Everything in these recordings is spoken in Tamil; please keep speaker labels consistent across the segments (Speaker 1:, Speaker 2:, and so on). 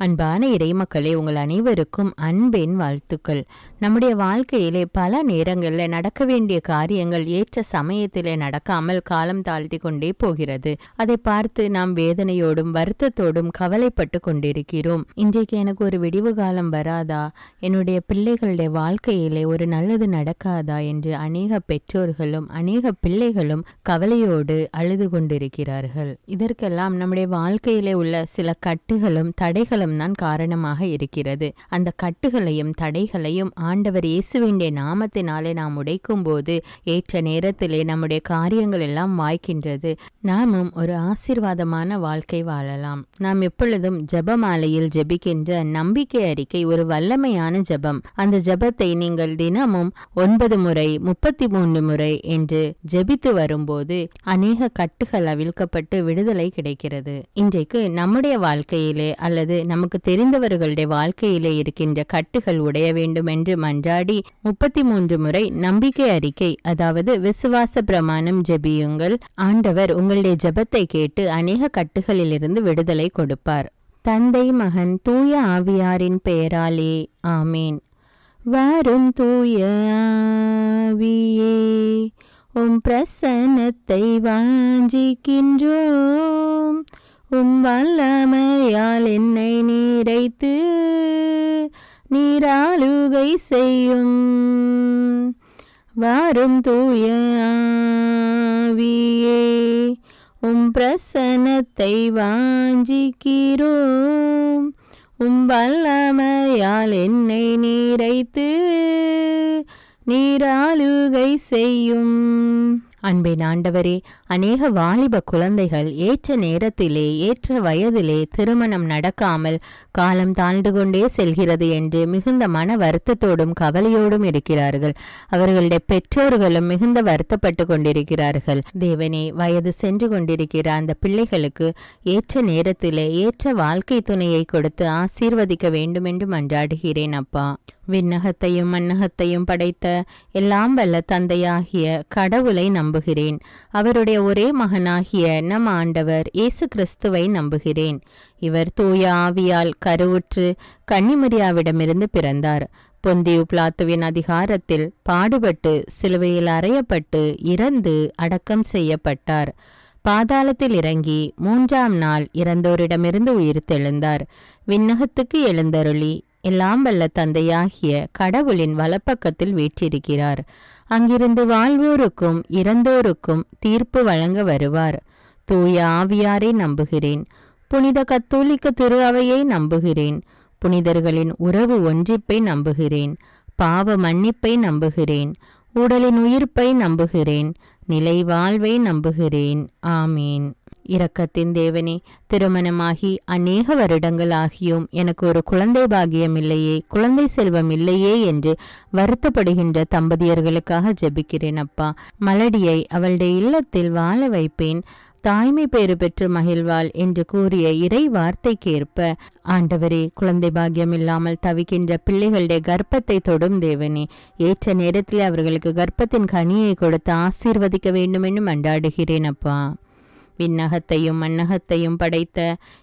Speaker 1: அன்பான இறைமக்களே, உங்கள் அனைவருக்கும் அன்பின் வாழ்த்துக்கள். நம்முடைய வாழ்க்கையிலே பல நேரங்களில் நடக்க வேண்டிய காரியங்கள் ஏற்ற சமயத்திலே நடக்காமல் காலம் தாழ்த்தி கொண்டே போகிறது. அதை பார்த்து நாம் வேதனையோடும் வருத்தத்தோடும் கவலைப்பட்டு கொண்டிருக்கிறோம். இன்றைக்கு எனக்கு ஒரு விடிவு காலம் வராதா, என்னுடைய பிள்ளைகளுடைய வாழ்க்கையிலே ஒரு நல்லது நடக்காதா என்று அநேக பெற்றோர்களும் அநேக பிள்ளைகளும் கவலையோடு அழுது கொண்டிருக்கிறார்கள். இதற்கெல்லாம் நம்முடைய வாழ்க்கையிலே உள்ள சில கட்டுகளும் தடைகளும் தான் காரணமாக இருக்கிறது. அந்த கட்டுகளையும் தடைகளையும் ஆண்டவர் இயேசுவின் நாமத்தினாலே நாம் உடைக்கும் போது ஏற்ற நேரத்திலே நம்முடைய காரியங்கள் எல்லாம் வாய்க்கின்றது. நாமும் ஒரு ஆசீர்வாதமான வாழ்க்கை வாழலாம். நாம் எப்பொழுதும் ஜெபமாலையில் ஜெபிக்கின்ற நம்பிக்கை அறிக்கை ஒரு வல்லமையான ஜெபம். அந்த ஜெபத்தை நீங்கள் தினமும் 9 முறை 33 முறை என்று ஜெபித்து வரும்போது அநேக கட்டுகள் அவிழ்க்கப்பட்டு விடுதலை கிடைக்கிறது. இன்றைக்கு நம்முடைய வாழ்க்கையிலே அல்லது நமக்கு தெரிந்தவர்களுடைய வாழ்க்கையிலே இருக்கின்ற கட்டுகள் உடைய வேண்டும் என்று மன்றாடி 33 முறை நம்பிக்கை அறிக்கை, அதாவது விசுவாச பிரமாணம் ஜெபியுங்கள். ஆண்டவர் உங்களுடைய ஜெபத்தை கேட்டு அநேக கட்டுகளிலிருந்து விடுதலை கொடுப்பார். தந்தை, மகன், தூய ஆவியாரின் பெயராலே ஆமேன். வரும் தூய ஆவியே, உம் பிரசன்னத்தை வாஞ்சிக்கின்றோம். உம் வல்லமையால் என்னை நீரைத்து நீராளுகை செய்யும். வரும் தூய ஆவியே, உம் பிரசன்னத்தை வாஞ்சிக்கிறோம். உம் வல்லமையால் என்னை நீரைத்து நீராளுகை செய்யும். அன்பின் ஆண்டவரே, அநேக வாலிப குழந்தைகள் ஏற்ற நேரத்திலே ஏற்ற வயதிலே திருமணம் நடக்காமல் காலம் தாழ்ந்து கொண்டே செல்கிறது என்று மிகுந்த மன வருத்தத்தோடும் கவலையோடும் இருக்கிறார்கள். அவர்களுடைய பெற்றோர்களும் மிகுந்த வருத்தப்பட்டு கொண்டிருக்கிறார்கள். தேவனே, வயது சென்று கொண்டிருக்கிற அந்த பிள்ளைகளுக்கு ஏற்ற நேரத்திலே ஏற்ற வாழ்க்கை துணையை கொடுத்து ஆசீர்வதிக்க வேண்டும் என்று மன்றாடுகிறேன் அப்பா. விண்ணகத்தையும் மண்ணகத்தையும் படைத்த எல்லாம் வல்ல தந்தையாகிய கடவுளை நம்புகிறேன். அவருடைய ஒரே மகனாகிய நம் ஆண்டவர் இயேசு கிறிஸ்துவை நம்புகிறேன். இவர் தூய ஆவியால் கருவுற்று கன்னிமரியாவிடமிருந்து பிறந்தார். பொந்தியு பிலாத்துவின் அதிகாரத்தில் பாடுபட்டு சிலுவையில் அறையப்பட்டு இறந்து அடக்கம் செய்யப்பட்டார். பாதாளத்தில் இறங்கி 3ஆம் நாள் இறந்தோரிடமிருந்து உயிர்த்தெழுந்தார். விண்ணகத்துக்கு எழுந்தருளி எல்லாம் வல்ல தந்தையாகிய கடவுளின் வலப்பக்கத்தில் வீற்றிருக்கிறார். அங்கிருந்து வாழ்வோருக்கும் இறந்தோருக்கும் தீர்ப்பு வழங்க வருவார். தூய ஆவியாரை நம்புகிறேன். புனித கத்தோலிக்க திரு அவையை நம்புகிறேன். புனிதர்களின் உறவு ஒன்றிப்பை நம்புகிறேன். பாவ மன்னிப்பை நம்புகிறேன். உடலின் உயிர்ப்பை நம்புகிறேன். நிலை வாழ்வை நம்புகிறேன். ஆமீன். இரக்கத்தின் தேவனே, திருமணமாகி அநேக வருடங்கள் ஆகியும் எனக்கு ஒரு குழந்தை பாகியம் இல்லையே, குழந்தை செல்வம் இல்லையே என்று வருத்தப்படுகின்ற தம்பதியர்களுக்காக ஜெபிக்கிறேன் அப்பா. மலடியை அவளுடைய இல்லத்தில் வாழ வைப்பேன், தாய்மை பேறு பெற்று மகிழ்வாள் என்று கூறிய இறை வார்த்தைக்கேற்ப ஆண்டவரே, குழந்தை பாக்கியம் இல்லாமல் தவிக்கின்ற பிள்ளைகளுடைய கர்ப்பத்தை தொடும் தேவனே, ஏற்ற நேரத்தில் அவர்களுக்கு கர்ப்பத்தின் கனியை கொடுத்து ஆசீர்வதிக்க வேண்டும் என்று மன்றாடுகிறேன் அப்பா. விண்ணகத்தையும் மண்ணகத்தையும் படைத்த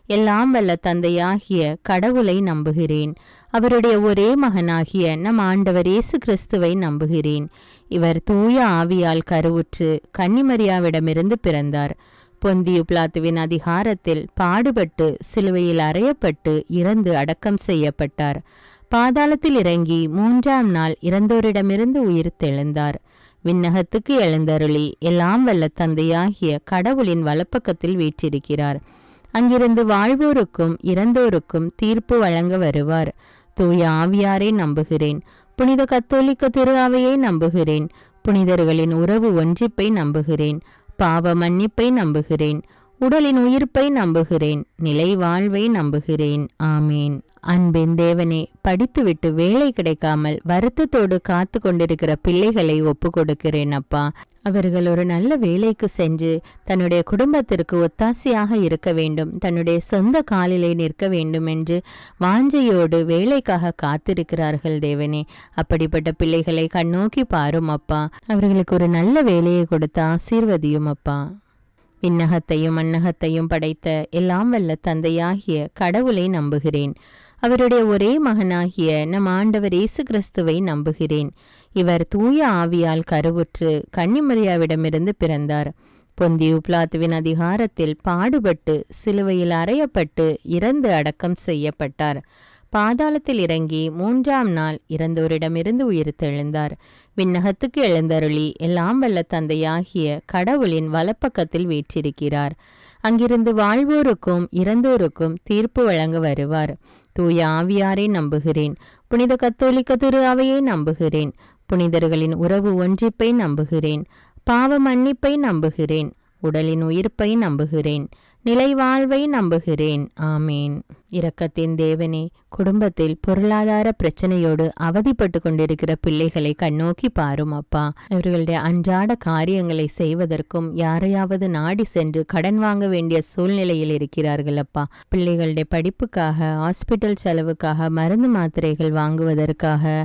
Speaker 1: எல்லாம் வல்ல தந்தையாகிய கடவுளை நம்புகிறேன். அவருடைய ஒரே மகனாகிய நம் ஆண்டவர் இயேசு கிறிஸ்துவை நம்புகிறேன். இவர் தூய ஆவியால் கருவுற்று கன்னிமரியாவிடமிருந்து பிறந்தார். பொந்தியு பிலாத்துவின் அதிகாரத்தில் பாடுபட்டு சிலுவையில் அறையப்பட்டு இறந்து அடக்கம் செய்யப்பட்டார். பாதாளத்தில் இறங்கி 3ஆம் நாள் இறந்தோரிடமிருந்து உயிர்த்தெழுந்தார். விண்ணகத்துக்கு எழுந்தருளி எல்லாம் வல்ல தந்தையாகிய கடவுளின் வலப்பக்கத்தில் வீற்றிருக்கிறார். அங்கிருந்து வாழ்வோருக்கும் இறந்தோருக்கும் தீர்ப்பு வழங்க வருவார். தூய ஆவியாரை நம்புகிறேன். புனித கத்தோலிக்க திரு அவையை நம்புகிறேன். புனிதர்களின் உறவு ஒன்றிப்பை நம்புகிறேன். பாவ மன்னிப்பை நம்புகிறேன். உடலின் உயிர்ப்பை நம்புகிறேன். நிலை வாழ்வை நம்புகிறேன். ஆமீன். அன்பின் தேவனே, படித்துவிட்டு வேலை கிடைக்காமல் வருத்தத்தோடு காத்து கொண்டிருக்கிற பிள்ளைகளை ஒப்பு கொடுக்கிறேன் அப்பா. அவர்கள் ஒரு நல்ல வேலைக்கு சென்று தன்னுடைய குடும்பத்திற்கு ஒத்தாசையாக இருக்க வேண்டும், தன்னுடைய சொந்த காலிலே நிற்க வேண்டும் என்று வாஞ்சையோடு வேலைக்காக காத்திருக்கிறார்கள் தேவனே. அப்படிப்பட்ட பிள்ளைகளை கண்ணோக்கி பாரும் அப்பா. அவர்களுக்கு ஒரு நல்ல வேலையை கொடுத்து ஆசீர்வதியும் அப்பா. விண்ணகத்தையும் மண்ணகத்தையும் படைத்த எல்லாம் வல்ல தந்தையாகிய கடவுளை நம்புகிறேன். அவருடைய ஒரே மகனாகிய நம் ஆண்டவர் இயேசு கிறிஸ்துவை நம்புகிறேன். இவர் தூய ஆவியால் கருவுற்று கன்னிமரியாவிடமிருந்து பிறந்தார். பொந்தியு பிலாத்துவின் அதிகாரத்தில் பாடுபட்டு சிலுவையில் அறையப்பட்டு இறந்து அடக்கம் செய்யப்பட்டார். பாதாளத்தில் இறங்கி 3ஆம் நாள் இறந்தோரிடமிருந்து உயிர்த்தெழுந்தார். விண்ணகத்துக்கு எழுந்தருளி எல்லாம் வல்ல தந்தையாகிய கடவுளின் வலப்பக்கத்தில் வீற்றிருக்கிறார். அங்கிருந்து வாழ்வோருக்கும் இறந்தோருக்கும் தீர்ப்பு வழங்க வருவார். தூய ஆவியாரை நம்புகிறேன். புனித கத்தோலிக்க திரு அவையை நம்புகிறேன். புனிதர்களின் உறவு ஒன்றிப்பை நம்புகிறேன். பாவ மன்னிப்பை நம்புகிறேன். உடலின் உயிர்ப்பை நம்புகிறேன். நிலை வாழ்வை நம்புகிறேன். ஆமேன். இரக்கத்தின் தேவனே, குடும்பத்தில் பொருளாதார பிரச்சனையோடு அவதிப்பட்டு கொண்டிருக்கிற பிள்ளைகளை கண்ணோக்கி பாரும் அப்பா. இவர்களுடைய அன்றாட காரியங்களை செய்வதற்கும் யாரையாவது நாடி சென்று கடன் வாங்க வேண்டிய சூழ்நிலையில் இருக்கிறார்கள் அப்பா. பிள்ளைகளுடைய படிப்புக்காக, ஹாஸ்பிட்டல் செலவுக்காக, மருந்து மாத்திரைகள் வாங்குவதற்காக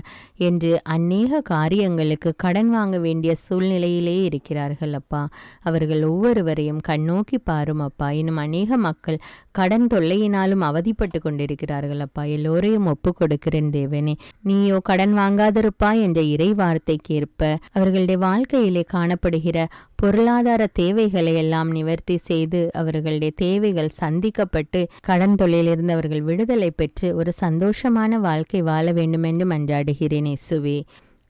Speaker 1: என்று அநேக காரியங்களுக்கு கடன் வாங்க வேண்டிய சூழ்நிலையிலே இருக்கிறார்கள் அப்பா. அவர்கள் ஒவ்வொருவரையும் கண்ணோக்கி பாரும் அப்பா. இன்னும் அநேக மக்கள் கடன் தொல்லையினாலும் அவதிப்பட்டு கொண்டிருக்கிறார்கள் அப்பா. எல்லோரையும் ஒப்பு கொடுக்கிறேன் தேவனே. நீயோ கடன் வாங்காதிருப்பா என்ற இறை வார்த்தைக்கேற்ப அவர்களுடைய வாழ்க்கையிலே காணப்படுகிற பொருளாதார தேவைகளை எல்லாம் நிவர்த்தி செய்து அவர்களுடைய தேவைகள் சந்திக்கப்பட்டு கடன் தொல்லையிலிருந்து அவர்கள் விடுதலை பெற்று ஒரு சந்தோஷமான வாழ்க்கை வாழ வேண்டும் என்று மன்றாடுகிறேன் இயேசுவே.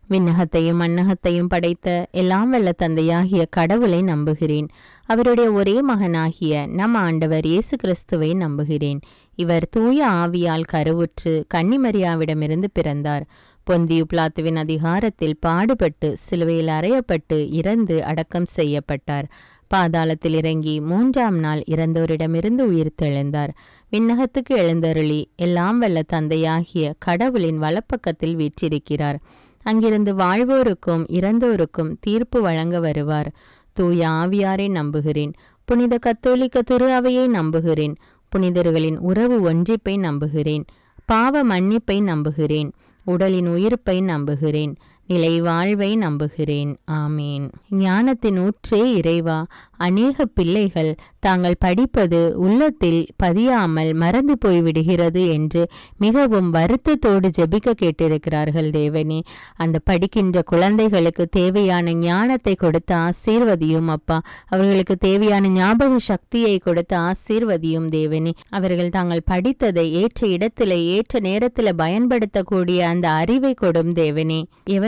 Speaker 1: விண்ணகத்தையும் மண்ணகத்தையும் படைத்த எல்லாம் வல்ல தந்தையாகிய கடவுளை நம்புகிறேன். அவருடைய ஒரே மகனாகிய நம் ஆண்டவர் இயேசு கிறிஸ்துவை நம்புகிறேன். இவர் தூய ஆவியால் கருவுற்று கன்னிமரியாவிடமிருந்து பிறந்தார். பொந்தியு பிலாத்துவின் அதிகாரத்தில் பாடுபட்டு சிலுவையில் அறையப்பட்டு இறந்து அடக்கம் செய்யப்பட்டார். பாதாளத்தில் இறங்கி 3ஆம் நாள் இறந்தோரிடமிருந்து உயிர்த்தெழுந்தார். விண்ணகத்துக்கு எழுந்தருளி எல்லாம் வல்ல தந்தையாகிய கடவுளின் வலப்பக்கத்தில் வீற்றிருக்கிறார். அங்கிருந்து வாழ்வோருக்கும் இறந்தோருக்கும் தீர்ப்பு வழங்க வருவார். தூய ஆவியாரை நம்புகிறேன். புனித கத்தோலிக்க திரு அவையை நம்புகிறேன். புனிதர்களின் உறவு ஒன்றிப்பை நம்புகிறேன். பாவ மன்னிப்பை நம்புகிறேன். உடலின் உயிர்ப்பை நம்புகிறேன். நிலை வாழ்வை நம்புகிறேன். ஆமேன். ஞானத்தின் ஊற்றே இறைவா, அநேக பிள்ளைகள் தாங்கள் படிப்பது உள்ளத்தில் பதியாமல் மறந்து போய்விடுகிறது என்று மிகவும் வருத்தத்தோடு ஜெபிக்க கேட்டிருக்கிறார்கள் தேவனே. அந்த படிக்கின்ற குழந்தைகளுக்கு தேவையான ஞானத்தை கொடுத்து ஆசீர்வதியும் அப்பா. அவர்களுக்கு தேவையான ஞாபக சக்தியை கொடுத்து ஆசீர்வதியும் தேவனே. அவர்கள் தாங்கள் படித்ததை ஏற்ற இடத்துல ஏற்ற நேரத்தில் பயன்படுத்தக்கூடிய அந்த அறிவை கொடும் தேவனே.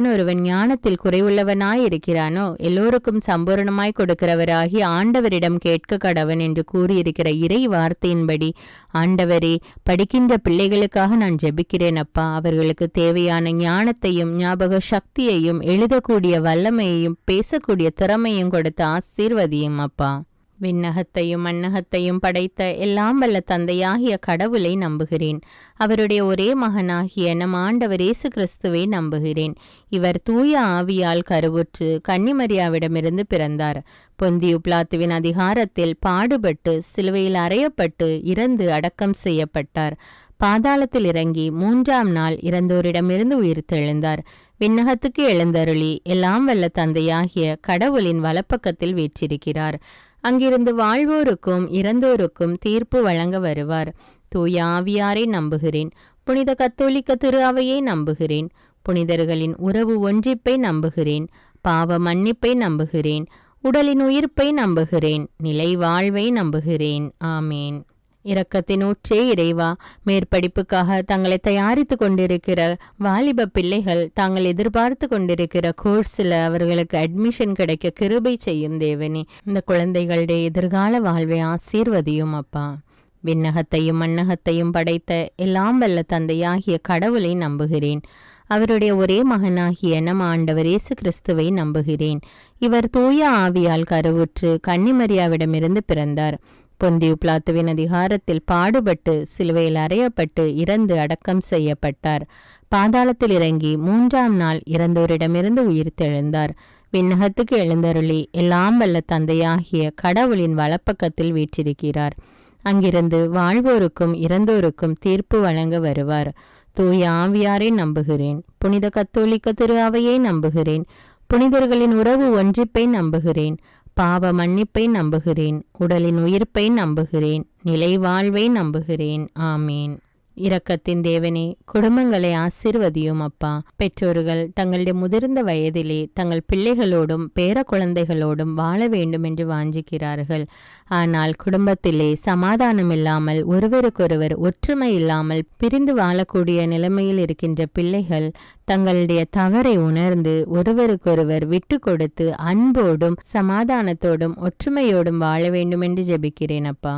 Speaker 1: ஒருவன் ஞானத்தில் குறைவுள்ளவனாய் இருக்கிறானோ எல்லோருக்கும் சம்பூர்ணமாய் கொடுக்கிறவராகி ஆண்டவரிடம் கேட்க கடவன் என்று கூறியிருக்கிற இறை வார்த்தையின்படி ஆண்டவரே, படிக்கின்ற பிள்ளைகளுக்காக நான் ஜெபிக்கிறேன் அப்பா. அவர்களுக்கு தேவையான ஞானத்தையும் ஞாபக சக்தியையும் எழுதக்கூடிய வல்லமையையும் பேசக்கூடிய திறமையும் கொடுத்து ஆசீர்வதியும் அப்பா. விண்ணகத்தையும் மண்ணகத்தையும் படைத்த எல்லாம் வல்ல தந்தையாகிய கடவுளை நம்புகிறேன். அவருடைய ஒரே மகனாகிய நம் ஆண்டவர் இயேசு கிறிஸ்துவை நம்புகிறேன். இவர் தூய ஆவியால் கருவுற்று கன்னிமரியாவிடமிருந்து பிறந்தார். பொந்தியு பிலாத்துவின் அதிகாரத்தில் பாடுபட்டு சிலுவையில் அறையப்பட்டு இறந்து அடக்கம் செய்யப்பட்டார். பாதாளத்தில் இறங்கி 3ஆம் நாள் இறந்தோரிடமிருந்து உயிர்த்தெழுந்தார். விண்ணகத்துக்கு எழுந்தருளி எல்லாம் வல்ல தந்தையாகிய கடவுளின் வலப்பக்கத்தில் வீற்றிருக்கிறார். அங்கிருந்து வாழ்வோருக்கும் இறந்தோருக்கும் தீர்ப்பு வழங்க வருவார். தூய ஆவியாரை நம்புகிறேன். புனித கத்தோலிக்க திரு அவையை நம்புகிறேன். புனிதர்களின் உறவு ஒன்றிப்பை நம்புகிறேன். பாவ மன்னிப்பை நம்புகிறேன். உடலின் உயிர்ப்பை நம்புகிறேன். நிலை வாழ்வை நம்புகிறேன். ஆமேன். இரக்கத்தின் ஊற்றே இறைவா, மேற்படிப்புக்காக தங்களை தயாரித்து கொண்டிருக்கிற வாலிப பிள்ளைகள் தாங்கள் எதிர்பார்த்து கொண்டிருக்கிற கோர்ஸில் அவர்களுக்கு அட்மிஷன் கிடைக்க கிருபை செய்யும் தேவனே. இந்த குழந்தைகளுடைய எதிர்கால வாழ்வை ஆசீர்வதியும் அப்பா. விண்ணகத்தையும் மண்ணகத்தையும் படைத்த எல்லாம் வல்ல தந்தையாகிய கடவுளை நம்புகிறேன். அவருடைய ஒரே மகனாகிய நம் ஆண்டவர் இயேசு கிறிஸ்துவை நம்புகிறேன். இவர் தூய ஆவியால் கருவுற்று கன்னிமரியாவிடமிருந்து பிறந்தார். பொந்தியு பிலாத்துவின் அதிகாரத்தில் பாடுபட்டு சிலுவையில் அறையப்பட்டு இறந்து அடக்கம் செய்யப்பட்டார். பாதாளத்தில் இறங்கி 3ஆம் நாள் இறந்தோரிடமிருந்து உயிர்த்தெழுந்தார். விண்ணகத்துக்கு எழுந்தருளி எல்லாம் வல்ல தந்தையாகிய கடவுளின் வலப்பக்கத்தில் வீற்றிருக்கிறார். அங்கிருந்து வாழ்வோருக்கும் இறந்தோருக்கும் தீர்ப்பு வழங்க வருவார். தூய ஆவியாரை நம்புகிறேன். புனித கத்தோலிக்க திரு அவையை நம்புகிறேன். புனிதர்களின் உறவு ஒன்றிப்பை நம்புகிறேன். பாவ மன்னிப்பை நம்புகிறேன். உடலின் உயிர்ப்பை நம்புகிறேன். நிலை வாழ்வை நம்புகிறேன். ஆமீன். இரக்கத்தின் தேவனே, குடும்பங்களை ஆசீர்வதியும் அப்பா. பெற்றோர்கள் தங்களுடைய முதிர்ந்த வயதிலே தங்கள் பிள்ளைகளோடும் பேர குழந்தைகளோடும் வாழ வேண்டும் என்று வாஞ்சிக்கிறார்கள். ஆனால் குடும்பத்திலே சமாதானம் இல்லாமல், ஒருவருக்கொருவர் ஒற்றுமை இல்லாமல் பிரிந்து வாழக்கூடிய நிலைமையில் இருக்கின்ற பிள்ளைகள் தங்களுடைய தவறை உணர்ந்து ஒருவருக்கொருவர் விட்டு கொடுத்து அன்போடும் சமாதானத்தோடும் ஒற்றுமையோடும் வாழ வேண்டும் என்று ஜெபிக்கிறேன் அப்பா.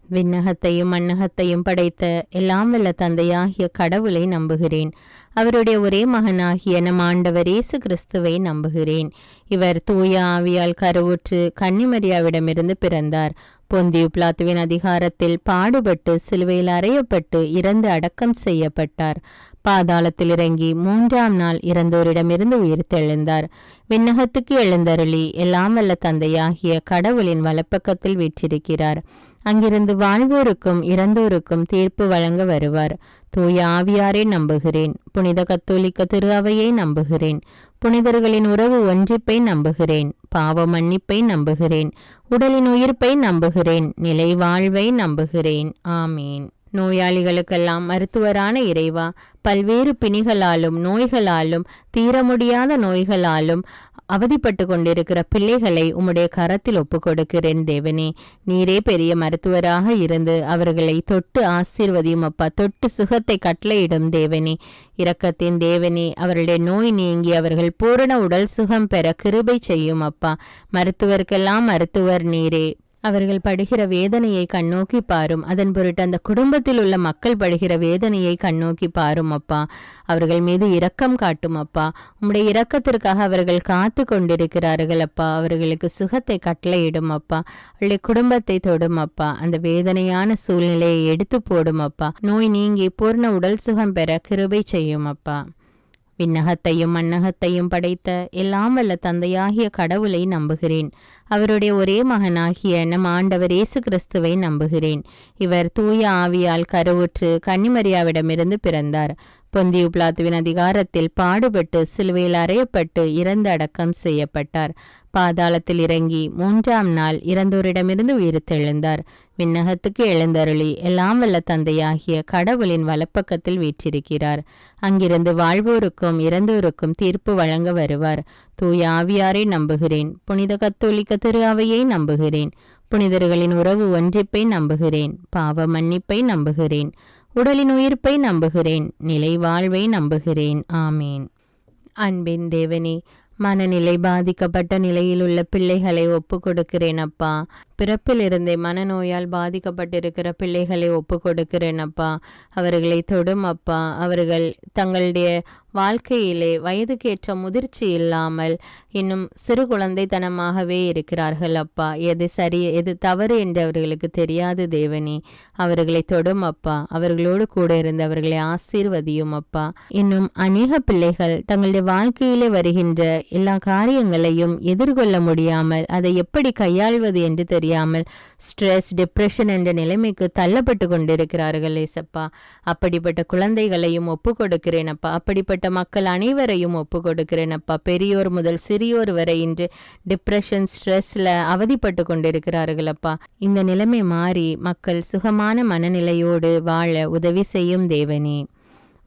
Speaker 1: விண்ணகத்தையும் மண்ணகத்தையும் படைத்த எல்லாம் வல்ல தந்தையாகிய கடவுளை நம்புகிறேன். அவருடைய ஒரே மகனாகிய நம் ஆண்டவர் இயேசு கிறிஸ்துவை நம்புகிறேன். இவர் தூய ஆவியால் கருவுற்று கன்னிமரியாவிடமிருந்து பிறந்தார். பொந்தியு பிலாத்துவின் அதிகாரத்தில் பாடுபட்டு சிலுவையில் அறையப்பட்டு இறந்து அடக்கம் செய்யப்பட்டார். பாதாளத்தில் இறங்கி 3ஆம் நாள் இறந்தோரிடமிருந்து உயிர்த்தெழுந்தார். விண்ணகத்துக்கு எழுந்தருளி எல்லாம் வல்ல தந்தையாகிய கடவுளின் வலப்பக்கத்தில் வீற்றிருக்கிறார். அங்கிருந்து வாழ்வோருக்கும் இறந்தோருக்கும் தீர்ப்பு வழங்க வருவார். தூய ஆவியாரை நம்புகிறேன். புனித கத்தோலிக்க திரு அவையை நம்புகிறேன். புனிதர்களின் உறவு ஒன்றிப்பை நம்புகிறேன். பாவ மன்னிப்பை நம்புகிறேன். உடலின் உயிர்ப்பை நம்புகிறேன். நிலை வாழ்வை நம்புகிறேன். ஆமீன். நோயாளிகளுக்கெல்லாம் மருத்துவரான இறைவா, பல்வேறு பிணிகளாலும் நோய்களாலும் தீர முடியாத நோய்களாலும் அவதிப்பட்டு கொண்டிருக்கிற பிள்ளைகளை உம்முடைய கரத்தில் ஒப்புக் கொடுக்கிறேன் தேவனே. நீரே பெரிய மருத்துவராக இருந்து அவர்களை தொட்டு ஆசீர்வதியும் அப்பா. தொட்டு சுகத்தை கட்டளையிடும் தேவனே. இரக்கத்தின் தேவனே, அவர்களுடைய நோய் நீங்கி அவர்கள் பூரண உடல் சுகம் பெற கிருபை செய்யும் அப்பா. மருத்துவருக்கெல்லாம் மருத்துவர் நீரே. அவர்கள் படுகிற வேதனையை கண்ணோக்கி பாரும். அதன் பொருட்டு அந்த குடும்பத்தில் உள்ள மக்கள் படுகிற வேதனையை கண்ணோக்கி பாரும் அப்பா. அவர்கள் மீது இரக்கம் காட்டும் அப்பா. உம்முடைய இரக்கத்திற்காக அவர்கள் காத்து கொண்டிருக்கிறார்கள் அப்பா. அவர்களுக்கு சுகத்தை கட்டளையிடும் அப்பா. அவருடைய குடும்பத்தை தொடும் அப்பா. அந்த வேதனையான சூழ்நிலையை எடுத்து போடும் அப்பா. நோய் நீங்கி பூர்ண உடல் சுகம் பெற கிருபை செய்யும் அப்பா. விண்ணகத்தையும் மண்ணகத்தையும் படைத்த எல்லாம் வல்ல தந்தையாகிய கடவுளை நம்புகிறேன். அவருடைய ஒரே மகனாகிய நம் ஆண்டவர் இயேசு கிறிஸ்துவை நம்புகிறேன். இவர் தூய ஆவியால் கருவுற்று கன்னிமரியாவிடமிருந்து பிறந்தார். பொந்தியு பிலாத்துவின் அதிகாரத்தில் பாடுபட்டு சிலுவையில் அறையப்பட்டு இறந்து அடக்கம் செய்யப்பட்டார். பாதாளத்தில் இறங்கி 3ஆம் நாள் இறந்தோரிடமிருந்து உயிர்த்தெழுந்தார். விண்ணகத்துக்கு எழுந்தருளி எல்லாம் வல்ல தந்தையாகிய கடவுளின் வலப்பக்கத்தில் வீற்றிருக்கிறார். அங்கிருந்து வாழ்வோருக்கும் இறந்தோருக்கும் தீர்ப்பு வழங்க வருவார். தூய ஆவியாரை நம்புகிறேன். புனித கத்தோலிக்க திரு அவையை நம்புகிறேன். புனிதர்களின் உறவு ஒன்றிப்பை நம்புகிறேன். பாவ மன்னிப்பை நம்புகிறேன். உடலின் உயிர்ப்பை நம்புகிறேன். நிலை வாழ்வை நம்புகிறேன். ஆமீன். அன்பின் தேவனே, மனநிலை பாதிக்கப்பட்ட நிலையில் உள்ள பிள்ளைகளை ஒப்பு கொடுக்கிறேன் அப்பா. பிறப்பிலிருந்தே மனநோயால் பாதிக்கப்பட்டிருக்கிற பிள்ளைகளை ஒப்பு கொடுக்கிறேன் அப்பா. அவர்களை தொடும் அப்பா. அவர்கள் தங்களுடைய வாழ்க்கையிலே வயதுக்கேற்ற முதிர்ச்சி இல்லாமல் இன்னும் சிறு குழந்தைத்தனமாகவே இருக்கிறார்கள் அப்பா. எது சரி எது தவறு என்று அவர்களுக்கு தெரியாது தேவனே. அவர்களை தொடும் அப்பா. அவர்களோடு கூட இருந்து அவர்களை ஆசீர்வதியும் அப்பா. இன்னும் அநேக பிள்ளைகள் தங்களுடைய வாழ்க்கையிலே வருகின்ற எல்லா காரியங்களையும் எதிர்கொள்ள முடியாமல் அதை எப்படி கையாள்வது என்று தெரியாமல் ஸ்ட்ரெஸ், டிப்ரெஷன் என்ற நிலைமைக்கு தள்ளப்பட்டு கொண்டிருக்கிறார்கள் ஏசப்பா. அப்படிப்பட்ட குழந்தைகளையும் ஒப்பு கொடுக்கிறேன் அப்பா. அப்படிப்பட்ட மக்கள் அனைவரையும் ஒப்பு கொடுக்கிறேன் அப்பா. பெரியோர் முதல் சிறியோர் வரை இன்று டிப்ரெஷன், ஸ்ட்ரெஸ்ல அவதிப்பட்டு கொண்டிருக்கிறார்கள் அப்பா. இந்த நிலைமை மாறி மக்கள் சுகமான மனநிலையோடு வாழ உதவி செய்யும் தேவனே.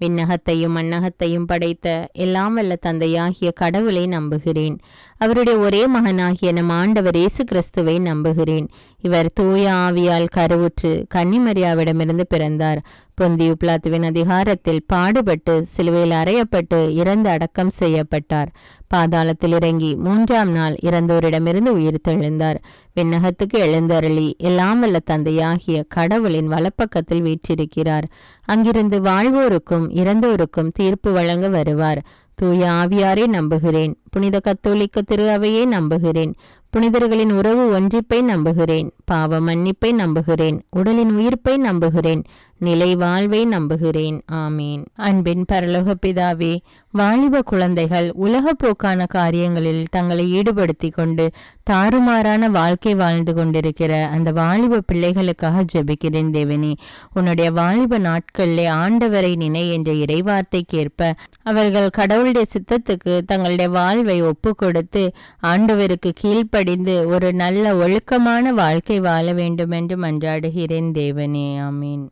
Speaker 1: விண்ணகத்தையும் மண்ணகத்தையும் படைத்த எல்லாம் வல்ல தந்தையாகிய கடவுளை நம்புகிறேன். அவருடைய ஒரே மகனாகிய நம் ஆண்டவர் இயேசு கிறிஸ்துவை நம்புகிறேன். இவர் தூய ஆவியால் கருவுற்று கன்னிமரியாவிடமிருந்து பிறந்தார். பொந்தியு பிலாத்துவின் அதிகாரத்தில் பாடுபட்டு சிலுவையில் அறையப்பட்டு இறந்து அடக்கம் செய்யப்பட்டார். பாதாளத்தில் இறங்கி 3ஆம் நாள் இறந்தோரிடமிருந்து உயிர்த்தெழுந்தார். விண்ணகத்துக்கு எழுந்தருளி எல்லாம் வல்ல தந்தையாகிய கடவுளின் வலப்பக்கத்தில் வீற்றிருக்கிறார். அங்கிருந்து வாழ்வோருக்கும் இறந்தோருக்கும் தீர்ப்பு வழங்க வருவார். தூய ஆவியாரை நம்புகிறேன். புனித கத்தோலிக்க திரு அவையை நம்புகிறேன். புனிதர்களின் உறவு ஒன்றிப்பை நம்புகிறேன். பாவ மன்னிப்பை நம்புகிறேன். உடலின் உயிர்ப்பை நம்புகிறேன். நிலை வாழ்வை நம்புகிறேன். ஆமீன். அன்பின் பரலோக பிதாவே, வாலிப குழந்தைகள் உலக போக்கான காரியங்களில் தங்களை ஈடுபடுத்தி கொண்டு தாறுமாறான வாழ்க்கை வாழ்ந்து கொண்டிருக்கிற அந்த வாலிப பிள்ளைகளுக்காக ஜெபிக்கிறேன் தேவனே. உன்னுடைய வாலிப நாட்களிலே ஆண்டவரை நினை என்ற இறைவார்த்தைக்கேற்ப அவர்கள் கடவுளுடைய சித்தத்துக்கு தங்களுடைய வாழ்வை ஒப்பு கொடுத்து ஆண்டவருக்கு கீழ்ப்படி கீழ்ப்படிந்து ஒரு நல்ல ஒழுக்கமான வாழ்க்கை வாழ வேண்டும் என்று மன்றாடுகிறேன் தேவனே. ஆமீன்.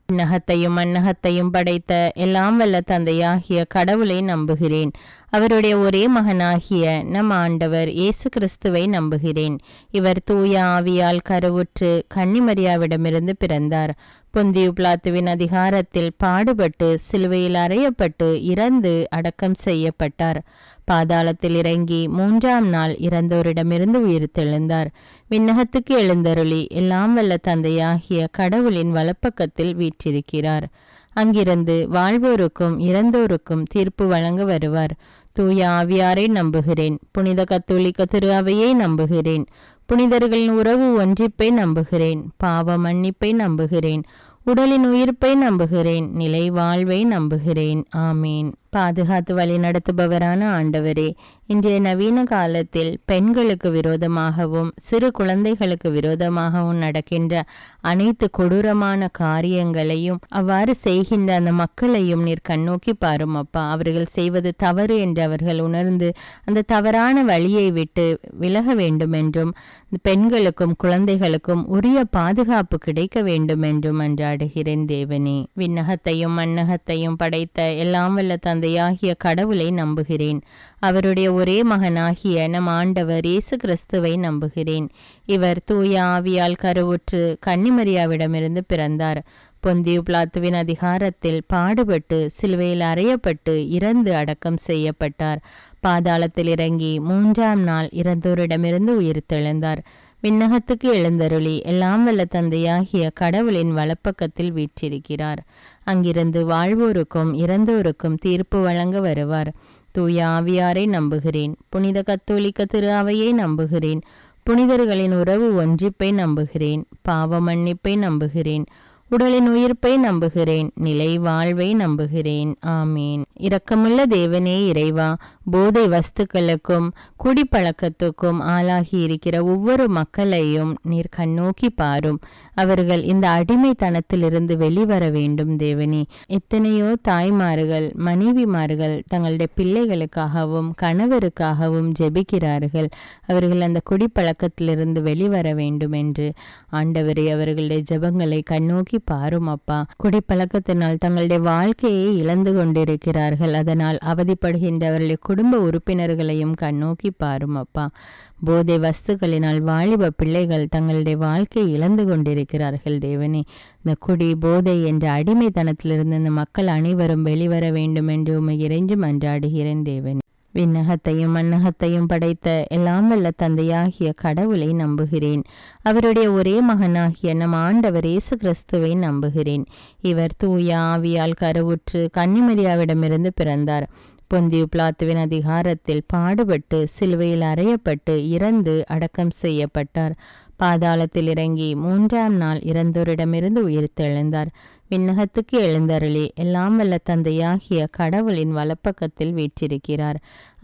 Speaker 1: விண்ணகத்தையும் மண்ணகத்தையும் படைத்த எல்லாம் வல்ல தந்தையாகிய கடவுளை நம்புகிறேன். அவருடைய ஒரே மகனாகிய நம் ஆண்டவர் இயேசு கிறிஸ்துவை நம்புகிறேன். இவர் தூய ஆவியால் கருவுற்று கன்னிமரியாவிடமிருந்து பிறந்தார். பொந்தியு பிலாத்துவின் அதிகாரத்தில் பாடுபட்டு சிலுவையில் அறையப்பட்டு இறந்து அடக்கம் செய்யப்பட்டார். பாதாளத்தில் இறங்கி 3ஆம் நாள் இறந்தோரிடமிருந்து உயிர்த்தெழுந்தார். விண்ணகத்துக்கு எழுந்தருளி எல்லாம் வல்ல தந்தையாகிய கடவுளின் வலப்பக்கத்தில் வீற்றிருக்கிறார். அங்கிருந்து வாழ்வோருக்கும் இறந்தோருக்கும் தீர்ப்பு வழங்க வருவார். தூய ஆவியாரை நம்புகிறேன். புனித கத்தோலிக்க திரு அவையை நம்புகிறேன். புனிதர்களின் உறவு ஒன்றிப்பை நம்புகிறேன். பாவ மன்னிப்பை நம்புகிறேன். உடலின் உயிர்ப்பை நம்புகிறேன். நிலை வாழ்வை நம்புகிறேன். ஆமீன். பாதுகாத்து வழி நடத்துபவரான ஆண்டவரே, இன்றைய நவீன காலத்தில் பெண்களுக்கு விரோதமாகவும் சிறு குழந்தைகளுக்கு விரோதமாகவும் நடக்கின்ற அனைத்து கொடூரமான காரியங்களையும் அவ்வாறு செய்கின்ற அந்த மக்களையும் நீர் கண்ணோக்கி பாரும் அப்பா. அவர்கள் செய்வது தவறு என்று அவர்கள் உணர்ந்து அந்த தவறான வழியை விட்டு விலக வேண்டும் என்றும் பெண்களுக்கும் குழந்தைகளுக்கும் உரிய பாதுகாப்பு கிடைக்க வேண்டும் என்றும் மன்றாடுகிறேன் தேவனே. விண்ணகத்தையும் மண்ணகத்தையும் படைத்த எல்லாம் வல்ல தந்தையாகிய கடவுளை நம்புகிறேன். அவருடைய ஒரே மகனாகிய நம் ஆண்டவர் இயேசு கிறிஸ்துவை நம்புகிறேன். இவர் தூய ஆவியால் கருவுற்று கன்னிமரியாவிடமிருந்து பிறந்தார். பொந்தியு பிலாத்துவின் அதிகாரத்தில் பாடுபட்டு சிலுவையில் அறையப்பட்டு இறந்து அடக்கம் செய்யப்பட்டார். பாதாளத்தில் இறங்கி 3ஆம் நாள் இறந்தோரிடமிருந்து உயிர்த்தெழுந்தார். விண்ணகத்துக்கு எழுந்தருளி எல்லாம் வல்ல தந்தையாகிய கடவுளின் வலப்பக்கத்தில் வீற்றிருக்கிறார். அங்கிருந்து வாழ்வோருக்கும் இறந்தோருக்கும் தீர்ப்பு வழங்க வருவார். தூய ஆவியாரை நம்புகிறேன். புனித கத்தோலிக்க திரு அவையை நம்புகிறேன். புனிதர்களின் உறவு ஒன்றிப்பை நம்புகிறேன். பாவ மன்னிப்பை நம்புகிறேன். உடலின் உயிர்ப்பை நம்புகிறேன். நிலை வாழ்வை நம்புகிறேன். ஆமீன். இரக்கமுள்ள தேவனே இறைவா, போதை வஸ்துக்களுக்கும் குடிப்பழக்கத்துக்கும் ஆளாகி இருக்கிற ஒவ்வொரு மக்களையும் நீர் கண்ணோக்கி பாரும். அவர்கள் இந்த அடிமைத்தனத்திலிருந்து வெளிவர வேண்டும் தேவனே. எத்தனையோ தாய்மார்கள் மனைவிமார்கள் தங்களுடைய பிள்ளைகளுக்காகவும் கணவருக்காகவும் ஜெபிக்கிறார்கள். அவர்கள் அந்த குடிப்பழக்கத்திலிருந்து வெளிவர வேண்டும் என்று ஆண்டவரே அவர்களுடைய ஜெபங்களை கண்ணோக்கி பாரும் அப்பா. குடிப்பழக்கத்தினால் தங்களுடைய வாழ்க்கையை இழந்து கொண்டிருக்கிறார்கள். அதனால் அவதிப்படுகின்றவர்களுடைய குடும்ப உறுப்பினர்களையும் கண்ணோக்கி பாரும் அப்பா. போதை வஸ்துக்களினால் வாலிப பிள்ளைகள் தங்களுடைய வாழ்க்கையை இழந்து கொண்டிருக்கிறார்கள் தேவனே. இந்த குடி போதை என்ற அடிமைத்தனத்திலிருந்து இந்த மக்கள் அனைவரும் வெளிவர வேண்டும் என்று உம்மை இறைஞ்சி மன்றாடுகிறேன் தேவனே. விண்ணகத்தையும் மண்ணகத்தையும் படைத்த எல்லாம் வல்ல தந்தையாகிய கடவுளை நம்புகிறேன். அவருடைய ஒரே மகனாகிய நம் ஆண்டவர் இயேசு கிறிஸ்துவை நம்புகிறேன். இவர் தூய ஆவியால் கருவுற்று கன்னிமரியாவிடமிருந்து பிறந்தார். பொந்தியு பிலாத்துவின் அதிகாரத்தில் பாடுபட்டு சிலுவையில் அறையப்பட்டு இறந்து அடக்கம் செய்யப்பட்டார். பாதாளத்தில் இறங்கி 3ஆம் நாள் இறந்தோரிடமிருந்து உயிர்த்தெழுந்தார். விண்ணகத்துக்கு எழுந்தருளி எல்லாம் வல்ல தந்தையாகிய கடவுளின் வலப்பக்கத்தில் வீற்றிருக்கிறார்.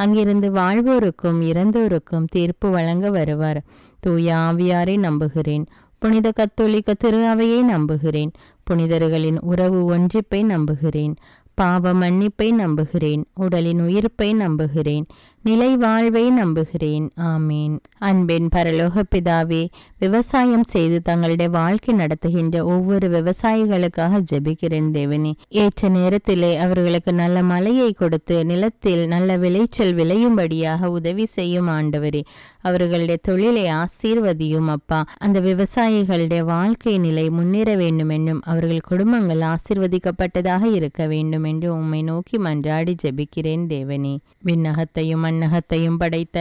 Speaker 1: அங்கிருந்து வாழ்வோருக்கும் இறந்தோருக்கும் தீர்ப்பு வழங்க வருவார். தூய ஆவியாரை நம்புகிறேன். புனித கத்தோலிக்க திரு அவையை நம்புகிறேன். புனிதர்களின் உறவு ஒன்றிப்பை நம்புகிறேன். பாவ மன்னிப்பை நம்புகிறேன். உடலின் உயிர்ப்பை நம்புகிறேன். நிலை வாழ்வை நம்புகிறேன். ஆமீன். அன்பின் பரலோக பிதாவே, விவசாயம் செய்து தங்களுடைய வாழ்க்கை நடத்துகின்ற ஒவ்வொரு விவசாயிகளுக்காக ஜெபிக்கிறேன் தேவனே. ஏற்ற நேரத்திலே அவர்களுக்கு நல்ல மழையை கொடுத்து நிலத்தில் நல்ல விளைச்சல் விளையும்படியாக உதவி செய்யும் ஆண்டவரே. அவர்களுடைய தொழிலை ஆசீர்வதியும் அப்பா. அந்த விவசாயிகளுடைய வாழ்க்கை நிலை முன்னேற வேண்டும் என்னும் அவர்கள் குடும்பங்கள் ஆசீர்வதிக்கப்பட்டதாக இருக்க வேண்டும் என்று உம்மை நோக்கி மன்றாடி ஜெபிக்கிறேன் தேவனே. விண்ணகத்தையும் மண்ணகத்தையும் படைத்த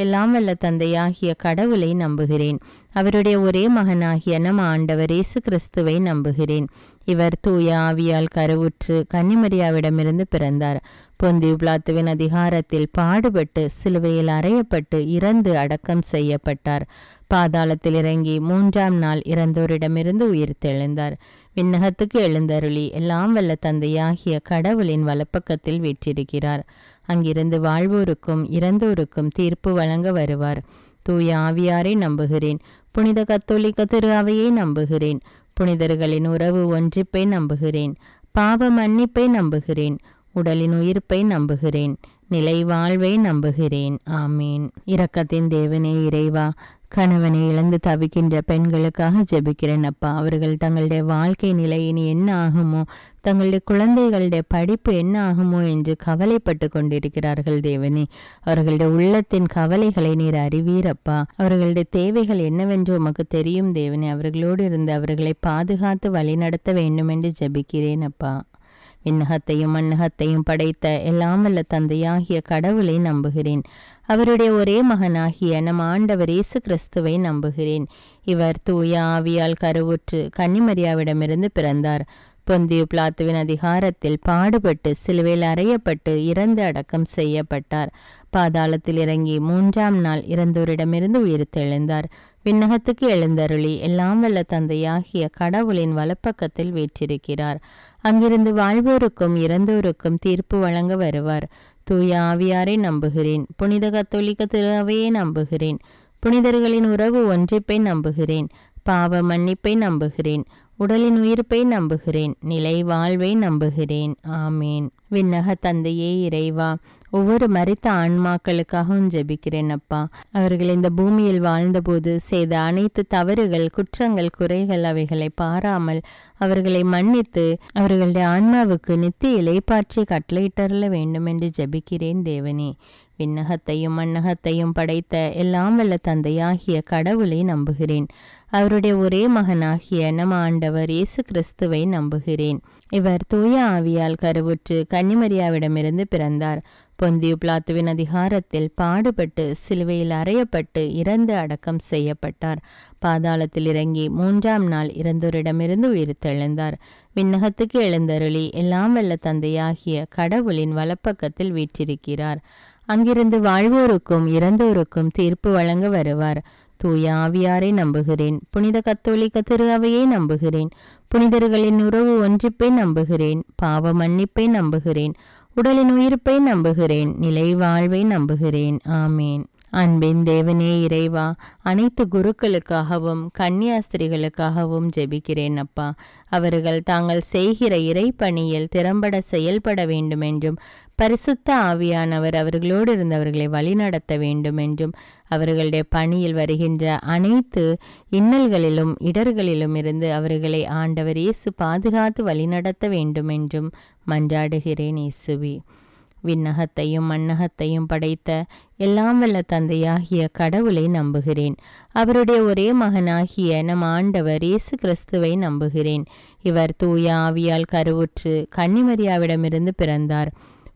Speaker 1: எல்லாம் வல்ல தந்தையாகிய கடவுளை நம்புகிறேன். அவருடைய ஒரே மகனாகிய நம் ஆண்டவர் இயேசு கிறிஸ்துவை நம்புகிறேன். இவர் தூய ஆவியால் கருவுற்று கன்னிமரியாவிடமிருந்து பிறந்தார். பொந்தியு பிலாத்துவின் அதிகாரத்தில் பாடுபட்டு சிலுவையில் அறையப்பட்டு இறந்து அடக்கம் செய்யப்பட்டார். பாதாளத்தில் இறங்கி 3ஆம் நாள் இறந்தோரிடமிருந்து உயிர்த்தெழுந்தார். விண்ணகத்துக்கு எழுந்தருளி எல்லாம் வல்ல தந்தையாகிய கடவுளின் வலப்பக்கத்தில் வீற்றிருக்கிறார். அங்கிருந்து வாழ்வோருக்கும் இறந்தோருக்கும் தீர்ப்பு வழங்க வருவார். தூய ஆவியாரை நம்புகிறேன். புனித கத்தோலிக்க திரு அவையை நம்புகிறேன். புனிதர்களின் உறவு ஒன்றிப்பை நம்புகிறேன். பாவ மன்னிப்பை நம்புகிறேன். உடலின் உயிர்ப்பை நம்புகிறேன். நிலை வாழ்வை நம்புகிறேன். ஆமீன். இரக்கத்தின் தேவனே இறைவா, கணவனை இழந்து தவிக்கின்ற பெண்களுக்காக ஜெபிக்கிறேன் அப்பா. அவர்கள் தங்களுடைய வாழ்க்கை நிலை இனி என்ன ஆகுமோ, தங்களுடைய குழந்தைகளுடைய படிப்பு என்ன ஆகுமோ என்று கவலைப்பட்டு கொண்டிருக்கிறார்கள் தேவனே. அவர்களுடைய உள்ளத்தின் கவலைகளை நீர் அறிவீரப்பா. அவர்களுடைய தேவைகள் என்னவென்று உமக்கு தெரியும் தேவனே. அவர்களோடு இருந்து அவர்களை பாதுகாத்து வழிநடத்த வேண்டும் என்று ஜெபிக்கிறேன் அப்பா. விண்ணகத்தையும் மண்ணகத்தையும் படைத்த எல்லாம் வல்ல தந்தையாகிய கடவுளை நம்புகிறேன். அவருடைய ஒரே மகனாகிய நம் ஆண்டவர் இயேசு கிறிஸ்துவை நம்புகிறேன். இவர் தூய ஆவியால் கருவுற்று கன்னிமரியாவிடமிருந்து பிறந்தார். பொந்தியு பிலாத்துவின் அதிகாரத்தில் பாடுபட்டு சிலுவையில் அறையப்பட்டு இறந்து அடக்கம் செய்யப்பட்டார். பாதாளத்தில் இறங்கி 3ஆம் நாள் இறந்தோரிடமிருந்து உயிர்த்தெழுந்தார். விண்ணகத்துக்கு எழுந்தருளி எல்லாம் வல்ல தந்தையாகிய கடவுளின் வலப்பக்கத்தில் வீற்றிருக்கிறார். அங்கிருந்து வாழ்வோருக்கும் இறந்தோருக்கும் தீர்ப்பு வழங்க வருவார். தூய ஆவியாரை நம்புகிறேன். புனித கத்தோலிக்க திருவையை நம்புகிறேன். புனிதர்களின் உறவு ஒன்றிப்பை நம்புகிறேன். பாவ மன்னிப்பை நம்புகிறேன். உடலின் உயிர்ப்பை நம்புகிறேன். நிலை வாழ்வை நம்புகிறேன். ஆமேன். விண்ணக தந்தையே இறைவா, ஒவ்வொரு மரித்த ஆன்மாக்களுக்காகவும் ஜெபிக்கிறேன் அப்பா. அவர்கள் இந்த பூமியில் வாழ்ந்தபோது செய்த அனைத்து தவறுகள், குற்றங்கள், குறைகள் அவைகளை பாராமல் அவர்களை மன்னித்து அவர்களுடைய ஆன்மாவுக்கு நித்திய இளைப்பாற்றி கட்டளையிட்டருள வேண்டும் என்று ஜெபிக்கிறேன் தேவனே. விண்ணகத்தையும் மண்ணகத்தையும் படைத்த எல்லாம் வல்ல தந்தையாகிய கடவுளை நம்புகிறேன். அவருடைய ஒரே மகனாகிய நம் ஆண்டவர் இயேசு கிறிஸ்துவை நம்புகிறேன். இவர் தூய ஆவியால் கருவுற்று கன்னிமரியாவிடமிருந்து பிறந்தார். பொந்தியு பிலாத்துவின் அதிகாரத்தில் பாடுபட்டு சிலுவையில் அறையப்பட்டு இறந்து அடக்கம் செய்யப்பட்டார். பாதாளத்தில் இறங்கி 3ஆம் நாள் இறந்தோரிடமிருந்து உயிர்த்தெழுந்தார். விண்ணகத்துக்கு எழுந்தருளி எல்லாம் வல்ல தந்தையாகிய கடவுளின் வலப்பக்கத்தில் வீற்றிருக்கிறார். அங்கிருந்து வாழ்வோருக்கும் இறந்தோருக்கும் தீர்ப்பு வழங்க வருவார். தூய ஆவியாரை நம்புகிறேன். புனித கத்தோலிக்க திரு அவையை நம்புகிறேன். புனிதர்களின் உறவு ஒன்றிப்பை நம்புகிறேன். பாவ மன்னிப்பை நம்புகிறேன். உடலின் உயிர்ப்பை நம்புகிறேன். நிலை வாழ்வை நம்புகிறேன். ஆமேன். அன்பின் தேவனே இறைவா, அனைத்து குருக்களுக்காகவும் கன்னியாஸ்திரிகளுக்காகவும் ஜெபிக்கிறேன் அப்பா. அவர்கள் தாங்கள் செய்கிற இறைப்பணியில் திறம்பட செயல்பட வேண்டும் என்றும் பரிசுத்த ஆவியானவர் அவர்களோடு இருந்தவர்களை வழிநடத்த வேண்டும் என்றும் அவர்களுடைய பணியில் வருகின்ற அனைத்து இன்னல்களிலும் இடர்களிலும் இருந்து அவர்களை ஆண்டவர் இயேசு பாதுகாத்து வழிநடத்த வேண்டும் என்றும் மன்றாடுகிறேன் இயேசுவே. விண்ணகத்தையும் மண்ணகத்தையும் படைத்த எல்லாம் வல்ல தந்தையாகிய கடவுளை நம்புகிறேன். அவருடைய ஒரே மகனாகிய நம் ஆண்டவர் இயேசு கிறிஸ்துவை நம்புகிறேன். இவர் தூய ஆவியால் கருவுற்று கன்னிமரியாவிடமிருந்து பிறந்தார்.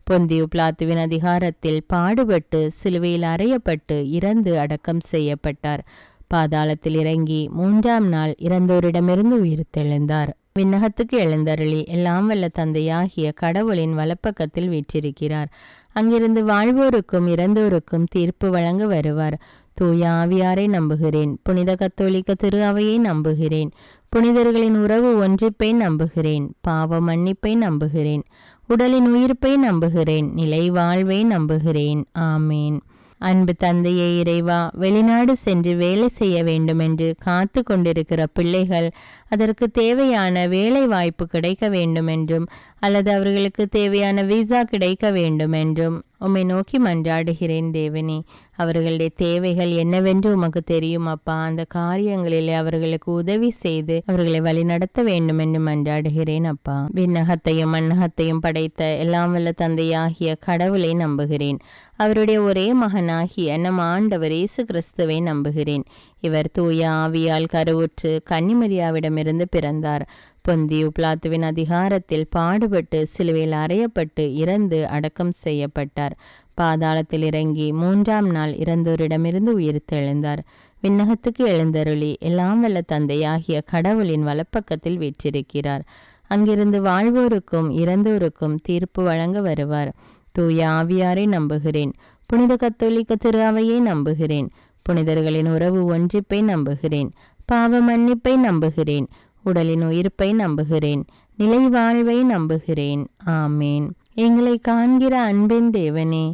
Speaker 1: பொந்தியு பிலாத்துவின் அதிகாரத்தில் பாடுபட்டு சிலுவையில் அறையப்பட்டு இறந்து அடக்கம் செய்யப்பட்டார். பாதாளத்தில் இறங்கி 3ஆம் நாள் இறந்தோரிடமிருந்து உயிர்த்தெழுந்தார். விண்ணகத்துக்கு எழுந்தருளி எல்லாம் வல்ல தந்தையாகிய கடவுளின் வலப்பக்கத்தில் வீற்றிருக்கிறார். அங்கிருந்து வாழ்வோருக்கும் இறந்தோருக்கும் தீர்ப்பு வழங்க வருவார். தூய ஆவியாரை நம்புகிறேன். புனித கத்தோலிக்க திரு அவையை நம்புகிறேன். புனிதர்களின் உறவு ஒன்றிப்பை நம்புகிறேன். பாவ மன்னிப்பை நம்புகிறேன். உடலின் உயிர்ப்பை நம்புகிறேன். நிலை வாழ்வை நம்புகிறேன். ஆமேன். அன்பு தந்தையே இறைவா, வெளிநாடு சென்று வேலை செய்ய வேண்டும் என்று காத்து கொண்டிருக்கிற பிள்ளைகள் அதற்கு தேவையான வேலை வாய்ப்பு கிடைக்க வேண்டும் என்றும் அல்லது அவர்களுக்கு தேவையான விசா கிடைக்க வேண்டும் என்றும் உம்மை நோக்கி மன்றாடுகிறேன் தேவனே. அவர்களுடைய தேவைகள் என்னவென்று உமக்கு தெரியும் அப்பா. அந்த காரியங்களிலே அவர்களுக்கு உதவி செய்து அவர்களை வழிநடத்த வேண்டும் என்று மன்றாடுகிறேன் அப்பா. விண்ணகத்தையும் மண்ணகத்தையும் படைத்த எல்லாம் வல்ல தந்தையாகிய கடவுளை நம்புகிறேன். அவருடைய ஒரே மகனாகிய நம் ஆண்டவர் இயேசு கிறிஸ்துவை நம்புகிறேன். இவர் தூய ஆவியால் கருவுற்று கன்னிமரியாவிடமிருந்து பிறந்தார். பொந்தியு பிலாத்துவின் அதிகாரத்தில் பாடுபட்டு சிலுவையில் அறையப்பட்டு இறந்து அடக்கம் செய்யப்பட்டார். பாதாளத்தில் இறங்கி 3ஆம் நாள் இறந்தோரிடமிருந்து உயிர்த்தெழுந்தார். விண்ணகத்துக்கு எழுந்தருளி எல்லாம் வல்ல தந்தையாகிய கடவுளின் வலப்பக்கத்தில் வீற்றிருக்கிறார். அங்கிருந்து வாழ்வோருக்கும் இறந்தோருக்கும் தீர்ப்பு வழங்க வருவார். தூய ஆவியாரை நம்புகிறேன். புனித கத்தோலிக்க திரு அவையை நம்புகிறேன். புனிதர்களின் உறவு ஒன்றிப்பை நம்புகிறேன். பாவ மன்னிப்பை நம்புகிறேன். உடலின் உயிர்ப்பை நம்புகிறேன். நிலை வாழ்வை நம்புகிறேன். ஆமேன். எங்களை காண்கிற அன்பின் தேவனே,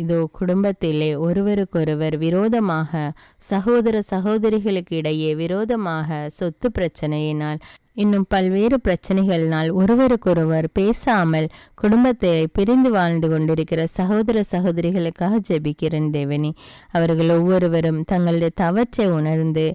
Speaker 1: இதோ குடும்பத்திலே ஒருவருக்கொருவர் விரோதமாக, சகோதர சகோதரிகளுக்கு இடையே விரோதமாக சொத்து பிரச்சனையினால் இன்னும் பல்வேறு பிரச்சனைகளினால் ஒருவருக்கொருவர் பேசாமல் குடும்பத்தை பிரிந்து வாழ்ந்து கொண்டிருக்கிற சகோதர சகோதரிகளுக்காக ஜெபிக்கிறேன் தேவனே. அவர்கள் ஒவ்வொருவரும் தங்களுடைய தவற்றை உணர்ந்து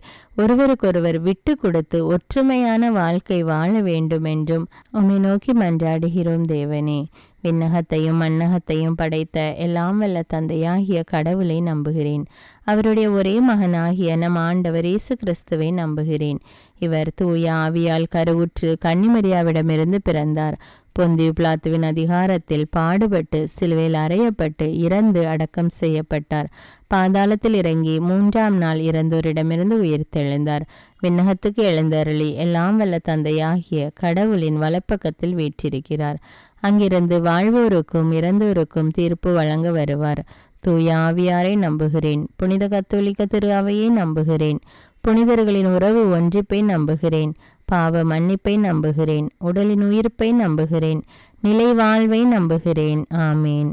Speaker 1: ஒருவருக்கொருவர் விட்டு கொடுத்து ஒற்றுமையான வாழ்க்கை வாழ வேண்டும் என்றும் உம்மை நோக்கி மன்றாடுகிறோம் தேவனே. விண்ணகத்தையும் மண்ணகத்தையும் படைத்த எல்லாம் வல்ல தந்தையாகிய கடவுளை நம்புகிறேன். அவருடைய ஒரே மகனாகிய நம் ஆண்டவர் இயேசு கிறிஸ்துவை நம்புகிறேன். இவர் தூய ஆவியால் கருவுற்று கன்னிமரியாவிடமிருந்து பிறந்தார். பொந்தியு பிலாத்துவின் அதிகாரத்தில் பாடுபட்டு சிலுவையில் அறையப்பட்டு இறந்து அடக்கம் செய்யப்பட்டார். பாதாளத்தில் இறங்கி 3ஆம் நாள் இறந்தோரிடமிருந்து உயிர்த்தெழுந்தார். விண்ணகத்துக்கு எழுந்தருளி எல்லாம் வல்ல தந்தையாகிய கடவுளின் வலப்பக்கத்தில் வீற்றிருக்கிறார். அங்கிருந்து வாழ்வோருக்கும் இறந்தோருக்கும் தீர்ப்பு வழங்க வருவார். தூய ஆவியாரை நம்புகிறேன். புனித கத்தோலிக்க திரு அவையை நம்புகிறேன். புனிதர்களின் உறவு ஒன்றிப்பை நம்புகிறேன். பாவ மன்னிப்பை நம்புகிறேன். உடலின் உயிர்ப்பை நம்புகிறேன். நிலை வாழ்வை நம்புகிறேன். ஆமேன்.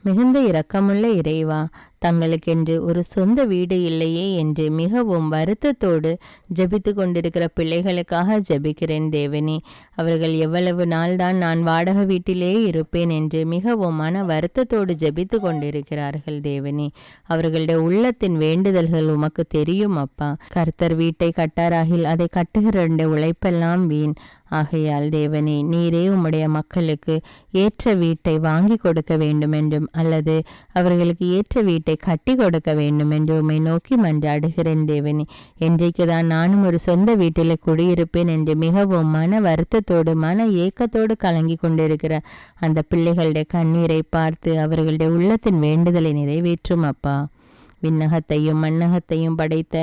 Speaker 1: மிகுந்த இரக்கமுள்ள இறைவா, தங்களுக்கென்று ஒரு சொந்த வீடு இல்லையே என்று மிகவும் வருத்தத்தோடு ஜெபித்து கொண்டிருக்கிற பிள்ளைகளுக்காக ஜெபிக்கிறேன் தேவனே. அவர்கள் எவ்வளவு நாள்தான் நான் வாடகை வீட்டிலே இருப்பேன் என்று மிகவும் மன வருத்தத்தோடு ஜெபித்து கொண்டிருக்கிறார்கள் தேவனே. அவர்களுடைய உள்ளத்தின் வேண்டுதல்கள் உமக்கு தெரியும் அப்பா. கர்த்தர் வீட்டை கட்டாராகில் அதை கட்டுகிற உழைப்பெல்லாம் வீண். ஆகையால் தேவனே, நீரே உம்முடைய மக்களுக்கு ஏற்ற வீட்டை வாங்கி கொடுக்க வேண்டும் என்றும் அல்லது அவர்களுக்கு ஏற்ற வீட்டை கட்டி கொடுக்க வேண்டும் என்று உம்மை நோக்கி மன்றாடுகிறேன் தேவனே. என்றைக்குதான் நானும் ஒரு சொந்த வீட்டில் குடியிருப்பேன் என்று மிகவும் மன வருத்தத்தோடு மன ஏக்கத்தோடு கலங்கி கொண்டிருக்கிற அந்த பிள்ளைகளுடைய கண்ணீரை பார்த்து அவர்களுடைய உள்ளத்தின் வேண்டுதலை நிறைவேற்றும் அப்பா. விண்ணகத்தையும் மண்ணகத்தையும் படைத்த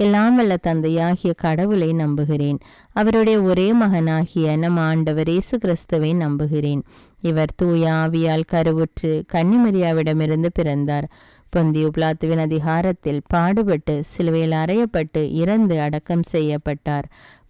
Speaker 1: எல்லாம் வல்ல தந்தையாகிய கடவுளை நம்புகிறேன். அவருடைய ஒரே மகனாகிய நம் ஆண்டவர் இயேசு கிறிஸ்துவை நம்புகிறேன். இவர் தூய ஆவியால் கருவுற்று கன்னிமரியாவிடமிருந்து பிறந்தார். பொந்தியு பிலாத்துவின் அதிகாரத்தில் பாடுபட்டு சிலுவையில் அறையப்பட்டு இறந்து அடக்கம் செய்யப்பட்டார்.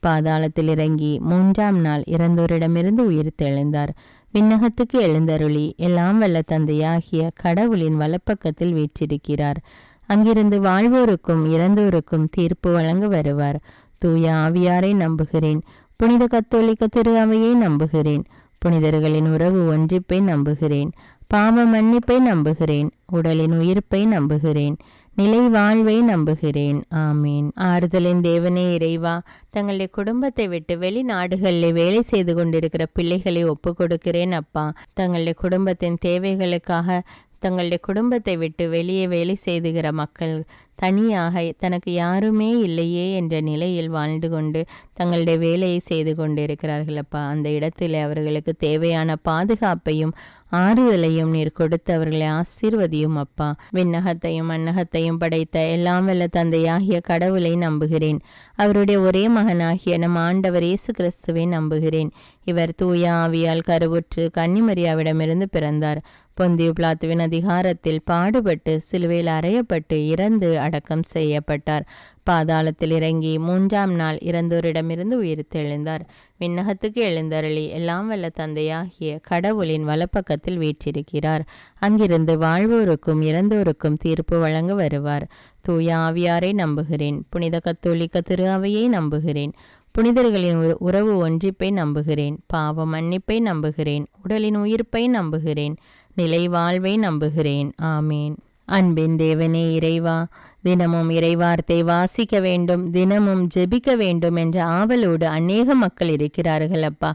Speaker 1: பாதாளத்தில் இறங்கி 3ஆம் நாள் இறந்தோரிடமிருந்து உயிர்த்தெழுந்தார். விண்ணகத்துக்கு எழுந்தருளி எல்லாம் வல்ல தந்தையாகிய கடவுளின் வலப்பக்கத்தில் வீற்றிருக்கிறார். அங்கிருந்து வாழ்வோருக்கும் இறந்தோருக்கும் தீர்ப்பு வழங்க வருவார். தூய ஆவியாரை நம்புகிறேன். புனித கத்தோலிக்க திரு அவையை நம்புகிறேன். புனிதர்களின் உறவு ஒன்றிப்பை நம்புகிறேன். பாவ மன்னிப்பை நம்புகிறேன். உடலின் உயிர்ப்பை நம்புகிறேன். நிலை வாழ்வை நம்புகிறேன். ஆமீன். ஆறுதலின் தேவனே இறைவா, தங்களுடைய குடும்பத்தை விட்டு வெளிநாடுகளில் வேலை செய்து கொண்டிருக்கிற பிள்ளைகளை ஒப்பு கொடுக்கிறேன் அப்பா. தங்களுடைய குடும்பத்தின் தேவைகளுக்காக தங்களுடைய குடும்பத்தை விட்டு வெளியே வேலை செய்துகிற மக்கள் தனியாக தனக்கு யாருமே இல்லையே என்ற நிலையில் வாழ்ந்து கொண்டு தங்களுடைய வேலையை செய்து கொண்டிருக்கிறார்கள் அப்பா. அந்த இடத்தில் அவர்களுக்கு தேவையான பாதுகாப்பையும் ஆறுதலையும் நீர் கொடுத்து அவர்களை ஆசீர்வதியும் அப்பா. விண்ணகத்தையும் மண்ணகத்தையும் படைத்த எல்லாம் வல்ல தந்தையாகிய கடவுளை நம்புகிறேன். அவருடைய ஒரே மகனாகிய நம் ஆண்டவர் இயேசு கிறிஸ்துவை நம்புகிறேன். இவர் தூய ஆவியால் கருவுற்று கன்னிமரியாவிடமிருந்து பிறந்தார். பொந்தியு பிலாத்துவின் அதிகாரத்தில் பாடுபட்டு சிலுவையில் அறையப்பட்டு இறந்து அடக்கம் செய்யப்பட்டார். பாதாளத்தில் இறங்கி 3ஆம் நாள் இறந்தோரிடமிருந்து உயிர்த்தெழுந்தார். விண்ணகத்துக்கு எழுந்தருளி எல்லாம் வல்ல தந்தையாகிய கடவுளின் வலப்பக்கத்தில் வீற்றிருக்கிறார். அங்கிருந்து வாழ்வோருக்கும் இறந்தோருக்கும் தீர்ப்பு வழங்க வருவார். தூய ஆவியாரை நம்புகிறேன். புனித கத்தோலிக்க திரு அவையை நம்புகிறேன். புனிதர்களின் உறவு ஒன்றிப்பை நம்புகிறேன். பாவ மன்னிப்பை நம்புகிறேன். உடலின் உயிர்ப்பை நம்புகிறேன். நிலை வாழ்வை நம்புகிறேன். ஆமேன். அன்பின் தேவனே இறைவா, தினமும் இறைவார்த்தை வாசிக்க வேண்டும், தினமும் ஜெபிக்க வேண்டும் என்ற ஆவலோடு அநேக மக்கள் இருக்கிறார்கள் அப்பா.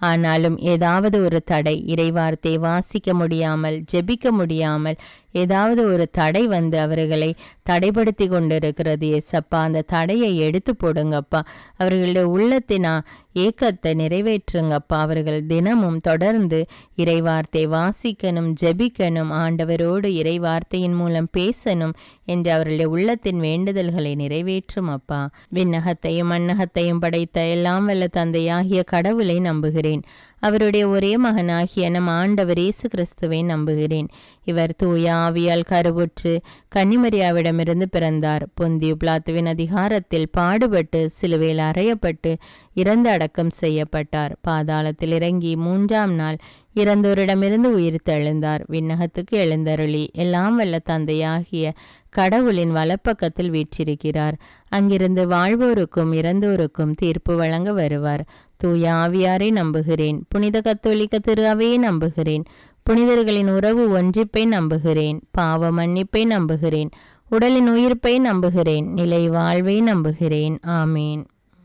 Speaker 1: ஆனாலும் ஏதாவது ஒரு தடை, இறைவார்த்தை வாசிக்க முடியாமல் ஜெபிக்க முடியாமல் ஏதாவது ஒரு தடை வந்து அவர்களை தடைப்படுத்தி கொண்டிருக்கிறது ஏசப்பா. அந்த தடையை எடுத்து போடுங்கப்பா. அவர்களுடைய உள்ளத்தினா ஏக்கத்தை நிறைவேற்றுங்கப்பா. அவர்கள் தினமும் தொடர்ந்து இறைவார்த்தை வாசிக்கணும், ஜெபிக்கணும், ஆண்டவரோடு இறைவார்த்தையின் மூலம் பேசணும் என்று அவர்களுடைய உள்ளத்தின் வேண்டுதல்களை நிறைவேற்றும் அப்பா. விண்ணகத்தையும் மண்ணகத்தையும் படைத்த எல்லாம் வல்ல தந்தையாகிய கடவுளை நம்புகிறேன். அவருடைய ஒரே மகனாகிய நம் ஆண்டவர் இயேசு கிறிஸ்துவை நம்புகிறேன். இவர் தூய ஆவியால் கருவுற்று கன்னிமரியாவிடமிருந்து பிறந்தார். பொந்தியு பிலாத்துவின் அதிகாரத்தில் பாடுபட்டு சிலுவையில் அறையப்பட்டு இறந்து அடக்கம் செய்யப்பட்டார். பாதாளத்தில் இறங்கி 3ஆம் நாள் இறந்தோரிடமிருந்து உயிர்த்தெழுந்தார். விண்ணகத்துக்கு எழுந்தருளி எல்லாம் வல்ல தந்தையாகிய கடவுளின் வலப்பக்கத்தில் வீற்றிருக்கிறார். அங்கிருந்து வாழ்வோருக்கும் இறந்தோருக்கும் தீர்ப்பு வழங்க வருவார். தூய ஆவியாரை நம்புகிறேன். புனித கத்தோலிக்க திரு அவையை நம்புகிறேன். புனிதர்களின் உறவு ஒன்றிப்பை நம்புகிறேன். பாவ மன்னிப்பை நம்புகிறேன். உடலின் உயிர்ப்பை நம்புகிறேன். நிலை வாழ்வை நம்புகிறேன். ஆமேன்.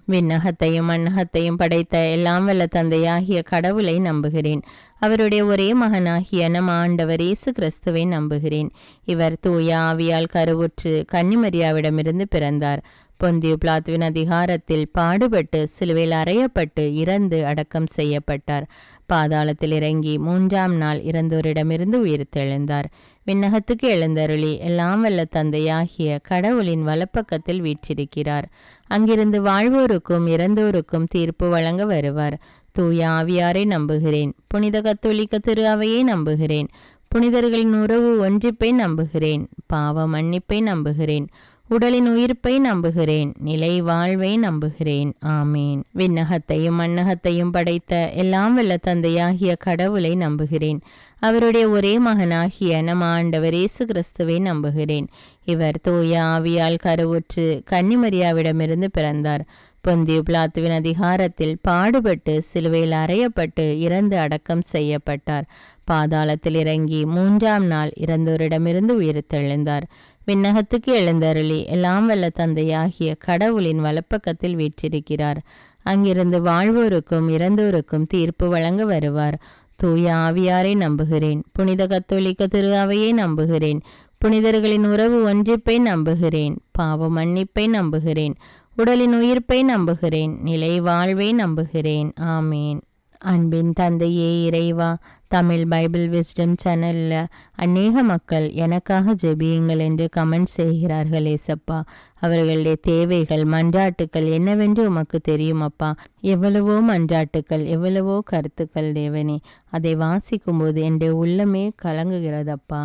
Speaker 1: விண்ணகத்தையும் மண்ணகத்தையும் படைத்த எல்லாம் வல்ல தந்தையாகிய கடவுளை நம்புகிறேன். அவருடைய ஒரே மகனாகிய நம் ஆண்டவர் இயேசு கிறிஸ்துவை நம்புகிறேன். இவர் தூய ஆவியால் கருவுற்று கன்னிமரியாவிடமிருந்து பிறந்தார். பொந்தியு பிலாத்துவின் அதிகாரத்தில் பாடுபட்டு சிலுவையில் அறையப்பட்டு இறந்து அடக்கம் செய்யப்பட்டார். பாதாளத்தில் இறங்கி 3ஆம் நாள் இறந்தோரிடமிருந்து உயிர்த்தெழுந்தார். விண்ணகத்துக்கு எழுந்தருளி எல்லாம் வல்ல தந்தையாகிய கடவுளின் வலப்பக்கத்தில் வீற்றிருக்கிறார். அங்கிருந்து வாழ்வோருக்கும் இறந்தோருக்கும் தீர்ப்பு வழங்க வருவார். தூய ஆவியாரை நம்புகிறேன். புனித கத்தோலிக்க திரு அவையை நம்புகிறேன். புனிதர்களின் உறவு ஒன்றிப்பை நம்புகிறேன். பாவ மன்னிப்பை நம்புகிறேன். உடலின் உயிர்ப்பை நம்புகிறேன். நிலை வாழ்வை நம்புகிறேன். ஆமேன். விண்ணகத்தையும் மண்ணகத்தையும் படைத்த எல்லாம் வல்ல தந்தையாகிய கடவுளை நம்புகிறேன். அவருடைய ஒரே மகனாகிய நம் ஆண்டவர் இயேசு கிறிஸ்துவை நம்புகிறேன். இவர் தூய ஆவியால் கருவுற்று கன்னிமரியாவிடமிருந்து பிறந்தார். பொந்தியு பிலாத்துவின் அதிகாரத்தில் பாடுபட்டு சிலுவையில் அறையப்பட்டு இறந்து அடக்கம் செய்யப்பட்டார். பாதாளத்தில் இறங்கி 3ஆம் நாள் இறந்தோரிடமிருந்து உயிர்த்தெழுந்தார். விண்ணகத்துக்கு எழுந்தருளி எல்லாம் வல்ல தந்தையாகிய கடவுளின் வலப்பக்கத்தில் வீற்றிருக்கிறார். அங்கிருந்து வாழ்வோருக்கும் இறந்தோருக்கும் தீர்ப்பு வழங்க வருவார். தூய ஆவியாரை நம்புகிறேன். புனித கத்தோலிக்க திரு அவையை நம்புகிறேன். புனிதர்களின் உறவு ஒன்றிப்பை நம்புகிறேன். பாவ மன்னிப்பை நம்புகிறேன். உடலின் உயிர்ப்பை நம்புகிறேன். நிலை வாழ்வை நம்புகிறேன். ஆமேன். அன்பின் தந்தையே இறைவா, தமிழ் பைபிள் விஸ்டம் சேனலில் அநேக மக்கள் எனக்காக ஜெபியுங்கள் என்று கமெண்ட் செய்கிறார்கள் ஏசப்பா. அவர்களுடைய தேவைகள் மன்றாட்டுக்கள் என்னவென்று உமக்கு தெரியும் அப்பா. எவ்வளவோ மன்றாட்டுக்கள், எவ்வளவோ கருத்துக்கள் தேவனே. அதை வாசிக்கும்போது என்னுடைய உள்ளமே கலங்குகிறதப்பா.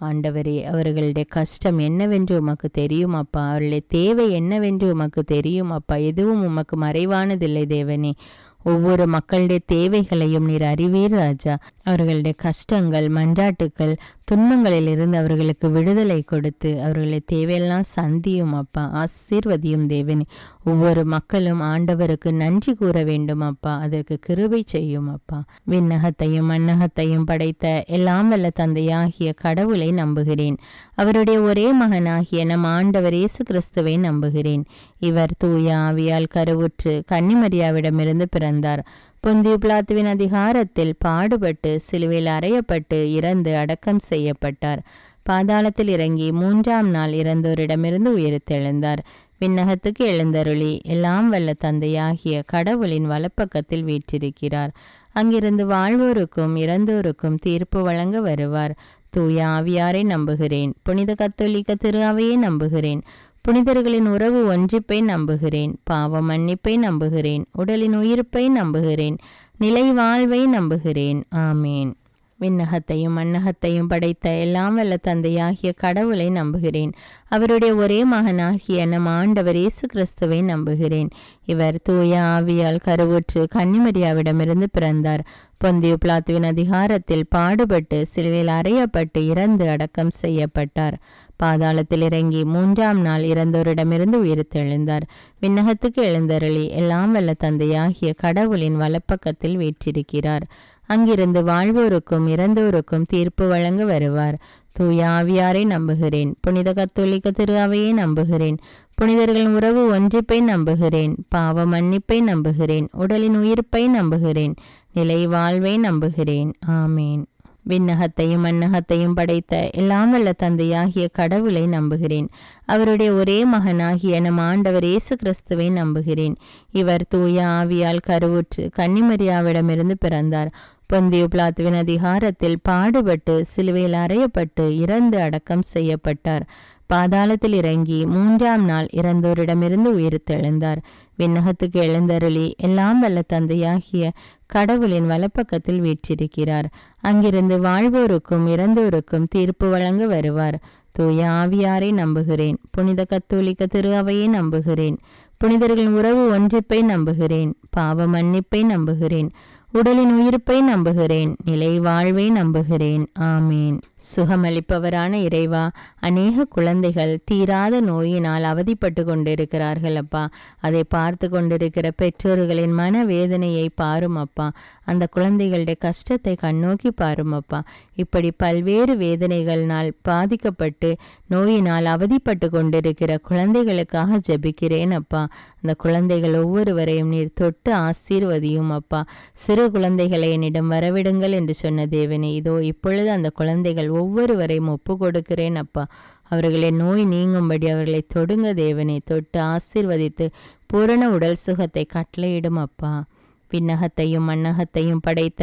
Speaker 1: ஆண்டவரே, அவர்களுடைய கஷ்டம் என்னவென்று உமக்கு தெரியும் அப்பா. அவர்களுடைய தேவை என்னவென்று உமக்கு தெரியும் அப்பா. எதுவும் உமக்கு மறைவானதில்லை தேவனே. ஒவ்வொரு மக்களுடைய தேவைகளையும் நீர் அறிவீர் ராஜா. அவர்களுடைய கஷ்டங்கள் மன்றாட்டுக்கள் துன்பங்களிலிருந்து அவர்களுக்கு விடுதலை கொடுத்து அவர்களுடைய தேவையெல்லாம் சந்தியும் அப்பா. ஆசீர்வதியும் தேவனே. ஒவ்வொரு மக்களும் ஆண்டவருக்கு நன்றி கூற வேண்டும் அப்பா. அதற்கு கிருபை செய்யும் அப்பா. விண்ணகத்தையும் மண்ணகத்தையும் படைத்த எல்லாம் வல்ல தந்தையாகிய கடவுளை நம்புகிறேன். அவருடைய ஒரே மகனாகிய நம் ஆண்டவர் இயேசு கிறிஸ்துவை நம்புகிறேன். இவர் தூய ஆவியால் கருவுற்று கன்னிமரியாவிடமிருந்து பிறந்தார். பொந்தியு பிலாத்துவின் அதிகாரத்தில் பாடுபட்டு சிலுவையில் அறையப்பட்டு இறந்து அடக்கம் செய்யப்பட்டார். பாதாளத்தில் இறங்கி 3ஆம் நாள் இறந்தோரிடமிருந்து உயிர்த்தெழுந்தார். விண்ணகத்துக்கு எழுந்தருளி எல்லாம் வல்ல தந்தையாகிய கடவுளின் வலப்பக்கத்தில் வீற்றிருக்கிறார். அங்கிருந்து வாழ்வோருக்கும் இறந்தோருக்கும் தீர்ப்பு வழங்க வருவார். தூய ஆவியாரை நம்புகிறேன். புனித கத்தோலிக்க திரு அவையை நம்புகிறேன். புனிதர்களின் உறவு ஒன்றிப்பை நம்புகிறேன். பாவ மன்னிப்பை நம்புகிறேன். உடலின் உயிர்ப்பை நம்புகிறேன். நிலை வாழ்வை நம்புகிறேன். ஆமேன். விண்ணகத்தையும் மண்ணகத்தையும் படைத்த எல்லாம் வல்ல தந்தையாகிய கடவுளை நம்புகிறேன். அவருடைய ஒரே மகனாகிய நம் ஆண்டவர் இயேசு கிறிஸ்துவை நம்புகிறேன். இவர் தூய ஆவியால் கருவுற்று கன்னிமரியாவிடமிருந்து பிறந்தார். பொந்தியு பிலாத்துவின் அதிகாரத்தில் பாடுபட்டு சிலுவையில் அறையப்பட்டு இறந்து அடக்கம் செய்யப்பட்டார். பாதாளத்தில் இறங்கி 3ஆம் நாள் இறந்தோரிடமிருந்து உயிர்த்தெழுந்தார். விண்ணகத்துக்கு எழுந்தருளி எல்லாம் வல்ல தந்தையாகிய கடவுளின் வலப்பக்கத்தில் வீற்றிருக்கிறார். அங்கிருந்து வாழ்வோருக்கும் இறந்தோருக்கும் தீர்ப்பு வழங்க வருவார். தூய ஆவியாரை நம்புகிறேன். புனித கத்தோலிக்க திரு அவையை நம்புகிறேன். புனிதர்களின் உறவு ஒன்றிப்பை நம்புகிறேன். பாவ மன்னிப்பை நம்புகிறேன். உடலின் உயிர்ப்பை நம்புகிறேன். நிலை வாழ்வை நம்புகிறேன். ஆமேன். விண்ணகத்தையும் மண்ணகத்தையும் படைத்த எல்லாம் வல்ல தந்தையாகிய கடவுளை நம்புகிறேன். அவருடைய ஒரே மகனாகிய நம் ஆண்டவர் இயேசு கிறிஸ்துவை நம்புகிறேன். இவர் தூய ஆவியால் கருவுற்று கன்னிமரியாவிடமிருந்து பிறந்தார். பொந்தியு பிலாத்துவின் அதிகாரத்தில் பாடுபட்டு சிலுவையில் அறையப்பட்டு இறந்து அடக்கம் செய்யப்பட்டார். பாதாளத்தில் இறங்கி 3ஆம் நாள் இறந்தோரிடமிருந்து உயிர்த்தெழுந்தார். விண்ணகத்துக்கு எழுந்தருளி எல்லாம் வல்ல தந்தையாகிய கடவுளின் வலப்பக்கத்தில் வீற்றிருக்கிறார். அங்கிருந்து வாழ்வோருக்கும் இறந்தோருக்கும் தீர்ப்பு வழங்க வருவார். தூய ஆவியாரை நம்புகிறேன். புனித கத்தோலிக்க திரு அவையை நம்புகிறேன். புனிதர்களின் உறவு ஒன்றிப்பை நம்புகிறேன். பாவ மன்னிப்பை நம்புகிறேன். உடலின் உயிர்ப்பை நம்புகிறேன். நிலை வாழ்வை நம்புகிறேன். ஆமேன். சுகமளிப்பவரான இறைவா, அநேக குழந்தைகள் தீராத நோயினால் அவதிப்பட்டு கொண்டிருக்கிறார்கள் அப்பா. அதை பார்த்து கொண்டிருக்கிற பெற்றோர்களின் மனவேதனையை பாரும் அப்பா. அந்த குழந்தைகளுடைய கஷ்டத்தை கண்ணோக்கி பாரும் அப்பா. இப்படி பல்வேறு வேதனைகளினால் பாதிக்கப்பட்டு நோயினால் அவதிப்பட்டு கொண்டிருக்கிற குழந்தைகளுக்காக ஜெபிக்கிறேன் அப்பா. அந்த குழந்தைகள் ஒவ்வொருவரையும் நீர் தொட்டு ஆசீர்வதியும் அப்பா. சிறு குழந்தைகளை என்னிடம் வரவிடுங்கள் என்று சொன்ன தேவனே, இதோ இப்பொழுது அந்த குழந்தைகள் ஒவ்வொருவரையும் ஒப்பு கொடுக்கிறேன் அப்பா. அவர்களின் நோய் நீங்கும்படி அவர்களை தொடுங்க தேவனே. தொட்டு ஆசீர்வதித்து பூரண உடல் சுகத்தை கட்டளையிடும் அப்பா. விண்ணகத்தையும் மண்ணகத்தையும் படைத்த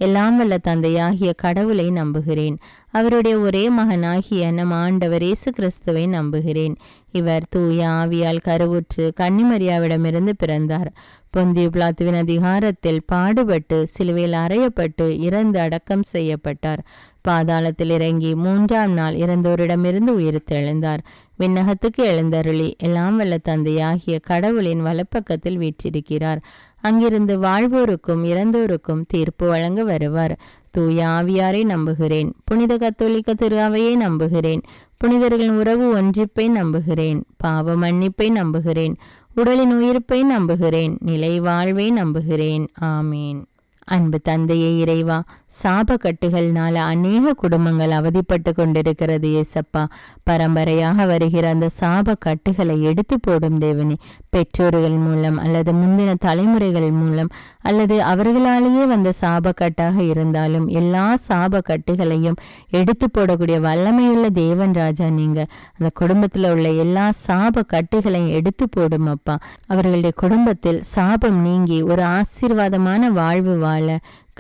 Speaker 1: எல்லாம் வல்ல தந்தையாகிய கடவுளை நம்புகிறேன். அவருடைய ஒரே மகனாகிய நம் ஆண்டவர் இயேசு கிறிஸ்துவை நம்புகிறேன். இவர் தூய ஆவியால் கருவுற்று கன்னிமரியாவிடமிருந்து பிறந்தார். பொந்தியு பிலாத்துவின் அதிகாரத்தில் பாடுபட்டு சிலுவையில் அறையப்பட்டு இறந்து அடக்கம் செய்யப்பட்டார். பாதாளத்தில் இறங்கி 3ஆம் நாள் இறந்தோரிடமிருந்து உயிர்த்தெழுந்தார். விண்ணகத்துக்கு எழுந்தருளி எல்லாம் வல்ல தந்தையாகிய கடவுளின் வலப்பக்கத்தில் வீற்றிருக்கிறார். அங்கிருந்து வாழ்வோருக்கும் இறந்தோருக்கும் தீர்ப்பு வழங்க வருவார். தூய ஆவியாரை நம்புகிறேன். புனித கத்தோலிக்க திரு அவையை நம்புகிறேன். புனிதர்களின் உறவு ஒன்றிப்பை நம்புகிறேன். பாவ மன்னிப்பை நம்புகிறேன். உடலின் உயிர்ப்பை நம்புகிறேன். நிலை வாழ்வை நம்புகிறேன். ஆமீன். அன்பு தந்தையே இறைவா, சாப கட்டுகள்னால அநேக குடும்பங்கள் அவதிப்பட்டு கொண்டிருக்கிறது ஏசப்பா. பரம்பரையாக வருகிற அந்த சாப கட்டுகளை எடுத்து போடும் தேவனே. பெற்றோர்கள் மூலம் அல்லது முந்தின தலைமுறைகள் மூலம் அல்லது அவர்களாலேயே வந்த சாபக்கட்டாக இருந்தாலும் எல்லா சாப கட்டுகளையும் எடுத்து போடக்கூடிய வல்லமையுள்ள தேவன் ராஜா நீங்க. அந்த குடும்பத்தில் உள்ள எல்லா சாப கட்டுகளையும் எடுத்து போடும் அப்பா. அவர்களுடைய குடும்பத்தில் சாபம் நீங்கி ஒரு ஆசீர்வாதமான வாழ்வு வாழ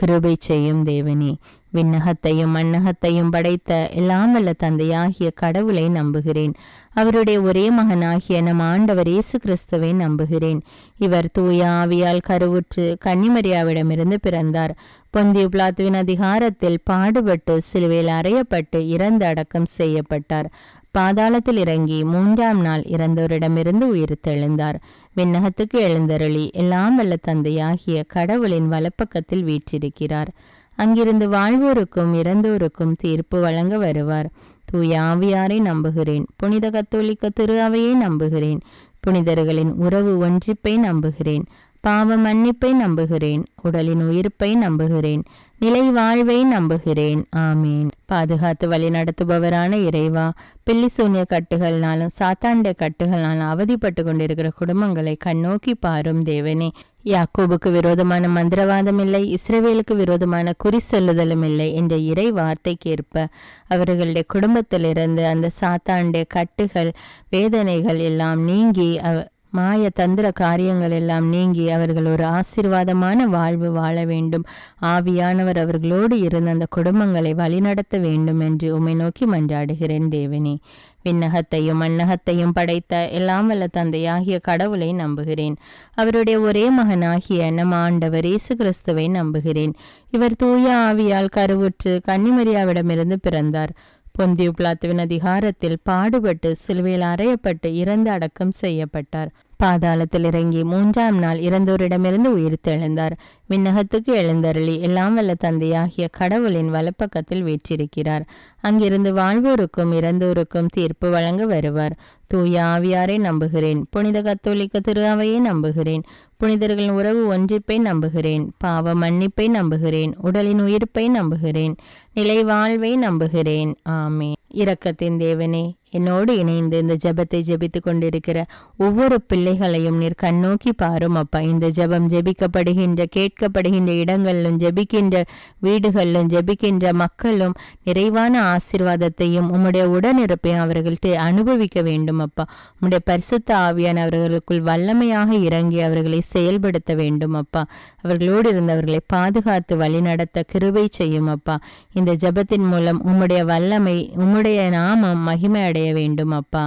Speaker 1: கிருபை செய்யும் தேவனே. விண்ணகத்தையும் மண்ணகத்தையும் படைத்த எல்லாம் வல்ல தந்தையாகிய கடவுளை நம்புகிறேன். அவருடைய ஒரே மகனாகிய நம் ஆண்டவர் இயேசு கிறிஸ்துவை நம்புகிறேன். இவர் தூய ஆவியால் கருவுற்று கன்னிமரியாவிடமிருந்து பிறந்தார். பொந்தியு பிலாத்துவின் அதிகாரத்தில் பாடுபட்டு சிலுவையில் அறையப்பட்டு இறந்து அடக்கம் செய்யப்பட்டார். பாதாளத்தில் இறங்கி 3ஆம் நாள் இறந்தோரிடமிருந்து உயிர்த்தெழுந்தார். விண்ணகத்துக்கு எழுந்தருளி எல்லாம் வல்ல தந்தையாகிய கடவுளின் வலப்பக்கத்தில் வீற்றிருக்கிறார். அங்கிருந்து வாழ்வோருக்கும் இறந்தோருக்கும் தீர்ப்பு வழங்க வருவார். தூய ஆவியாரை நம்புகிறேன். புனித கத்தோலிக்க திரு அவையை நம்புகிறேன். புனிதர்களின் உறவு ஒன்றிப்பை நம்புகிறேன். பாவ மன்னிப்பை நம்புகிறேன். உடலின் உயிர்ப்பை நம்புகிறேன். நிலை வாழ்வை நம்புகிறேன். ஆமீன். பாதுகாத்து வழி நடத்துபவரான இறைவா, பில்லி சூன்ய கட்டுகள்னாலும் சாத்தாண்ட கட்டுகள்னாலும் அவதிப்பட்டு கொண்டிருக்கிற குடும்பங்களை கண்ணோக்கி பாரும் தேவனே. யாக்கோபுக்கு விரோதமான மந்திரவாதம் இல்லை, இஸ்ரவேலுக்கு விரோதமான குறி சொல்லுதலும் இல்லை என்ற இறை வார்த்தைக்கேற்ப அவர்களுடைய குடும்பத்திலிருந்து அந்த சாத்தாண்ட கட்டுகள் வேதனைகள் எல்லாம் நீங்கி மாய தந்திர காரியங்கள் எல்லாம் நீங்கி அவர்கள் ஒரு ஆசீர்வாதமான வாழ்வு வாழ வேண்டும். ஆவியானவர் அவர்களோடு இருந்து அந்த குடும்பங்களை வழிநடத்த வேண்டும் என்று உம்மை நோக்கி மன்றாடுகிறேன் தேவனே. விண்ணகத்தையும் மண்ணகத்தையும் படைத்த எல்லாம் வல்ல தந்தையாகிய கடவுளை நம்புகிறேன். அவருடைய ஒரே மகனாகிய நம் ஆண்டவர் இயேசு கிறிஸ்துவை நம்புகிறேன். இவர் தூய ஆவியால் கருவுற்று கன்னிமரியாவிடமிருந்து பிறந்தார். பொந்தியு பிலாத்துவின் அதிகாரத்தில் பாடுபட்டு சிலுவையில் அறையப்பட்டு இறந்து அடக்கம் செய்யப்பட்டார். பாதாளத்தில் இறங்கி 3ஆம் நாள் இறந்தோரிடமிருந்து உயிர்த்தெழுந்தார். விண்ணகத்துக்கு எழுந்தருளி எல்லாம் வல்ல தந்தையாகிய கடவுளின் வலப்பக்கத்தில் வீற்றிருக்கிறார். அங்கிருந்து வாழ்வோருக்கும் இறந்தோருக்கும் தீர்ப்பு வழங்க வருவார். தூய ஆவியாரை நம்புகிறேன். புனித கத்தோலிக்க திரு அவையை நம்புகிறேன். புனிதர்களின் உறவு ஒன்றிப்பை நம்புகிறேன். பாவ மன்னிப்பை நம்புகிறேன். உடலின் உயிர்ப்பை நம்புகிறேன். நிலை வாழ்வை நம்புகிறேன். ஆமீன். இரக்கத்தின் தேவனே, என்னோடு இணைந்து இந்த ஜெபத்தை ஜெபித்து கொண்டிருக்கிற ஒவ்வொரு பிள்ளைகளையும் நீர் கண்ணோக்கி பாரும் அப்பா. இந்த ஜெபம் ஜெபிக்கப்படுகின்ற கேட்கப்படுகின்ற இடங்களிலும் ஜெபிக்கின்ற வீடுகளிலும் ஜெபிக்கின்ற மக்களும் நிறைவான ஆசீர்வாதத்தையும் உம்முடைய உடனிருப்பையும் அவர்கள் அனுபவிக்க வேண்டும் அப்பா. உம்முடைய பரிசுத்த ஆவியான அவர்களுக்குள் வல்லமையாக இறங்கி அவர்களை செயல்படுத்த வேண்டும் அப்பா. அவர்களோடு இருந்தவர்களை பாதுகாத்து வழிநடத்த கிருபை செய்யும் அப்பா. இந்த ஜெபத்தின் மூலம் உம்முடைய வல்லமை உம்முடைய நாமம் மகிமை அடைய வேண்டும் அப்பா.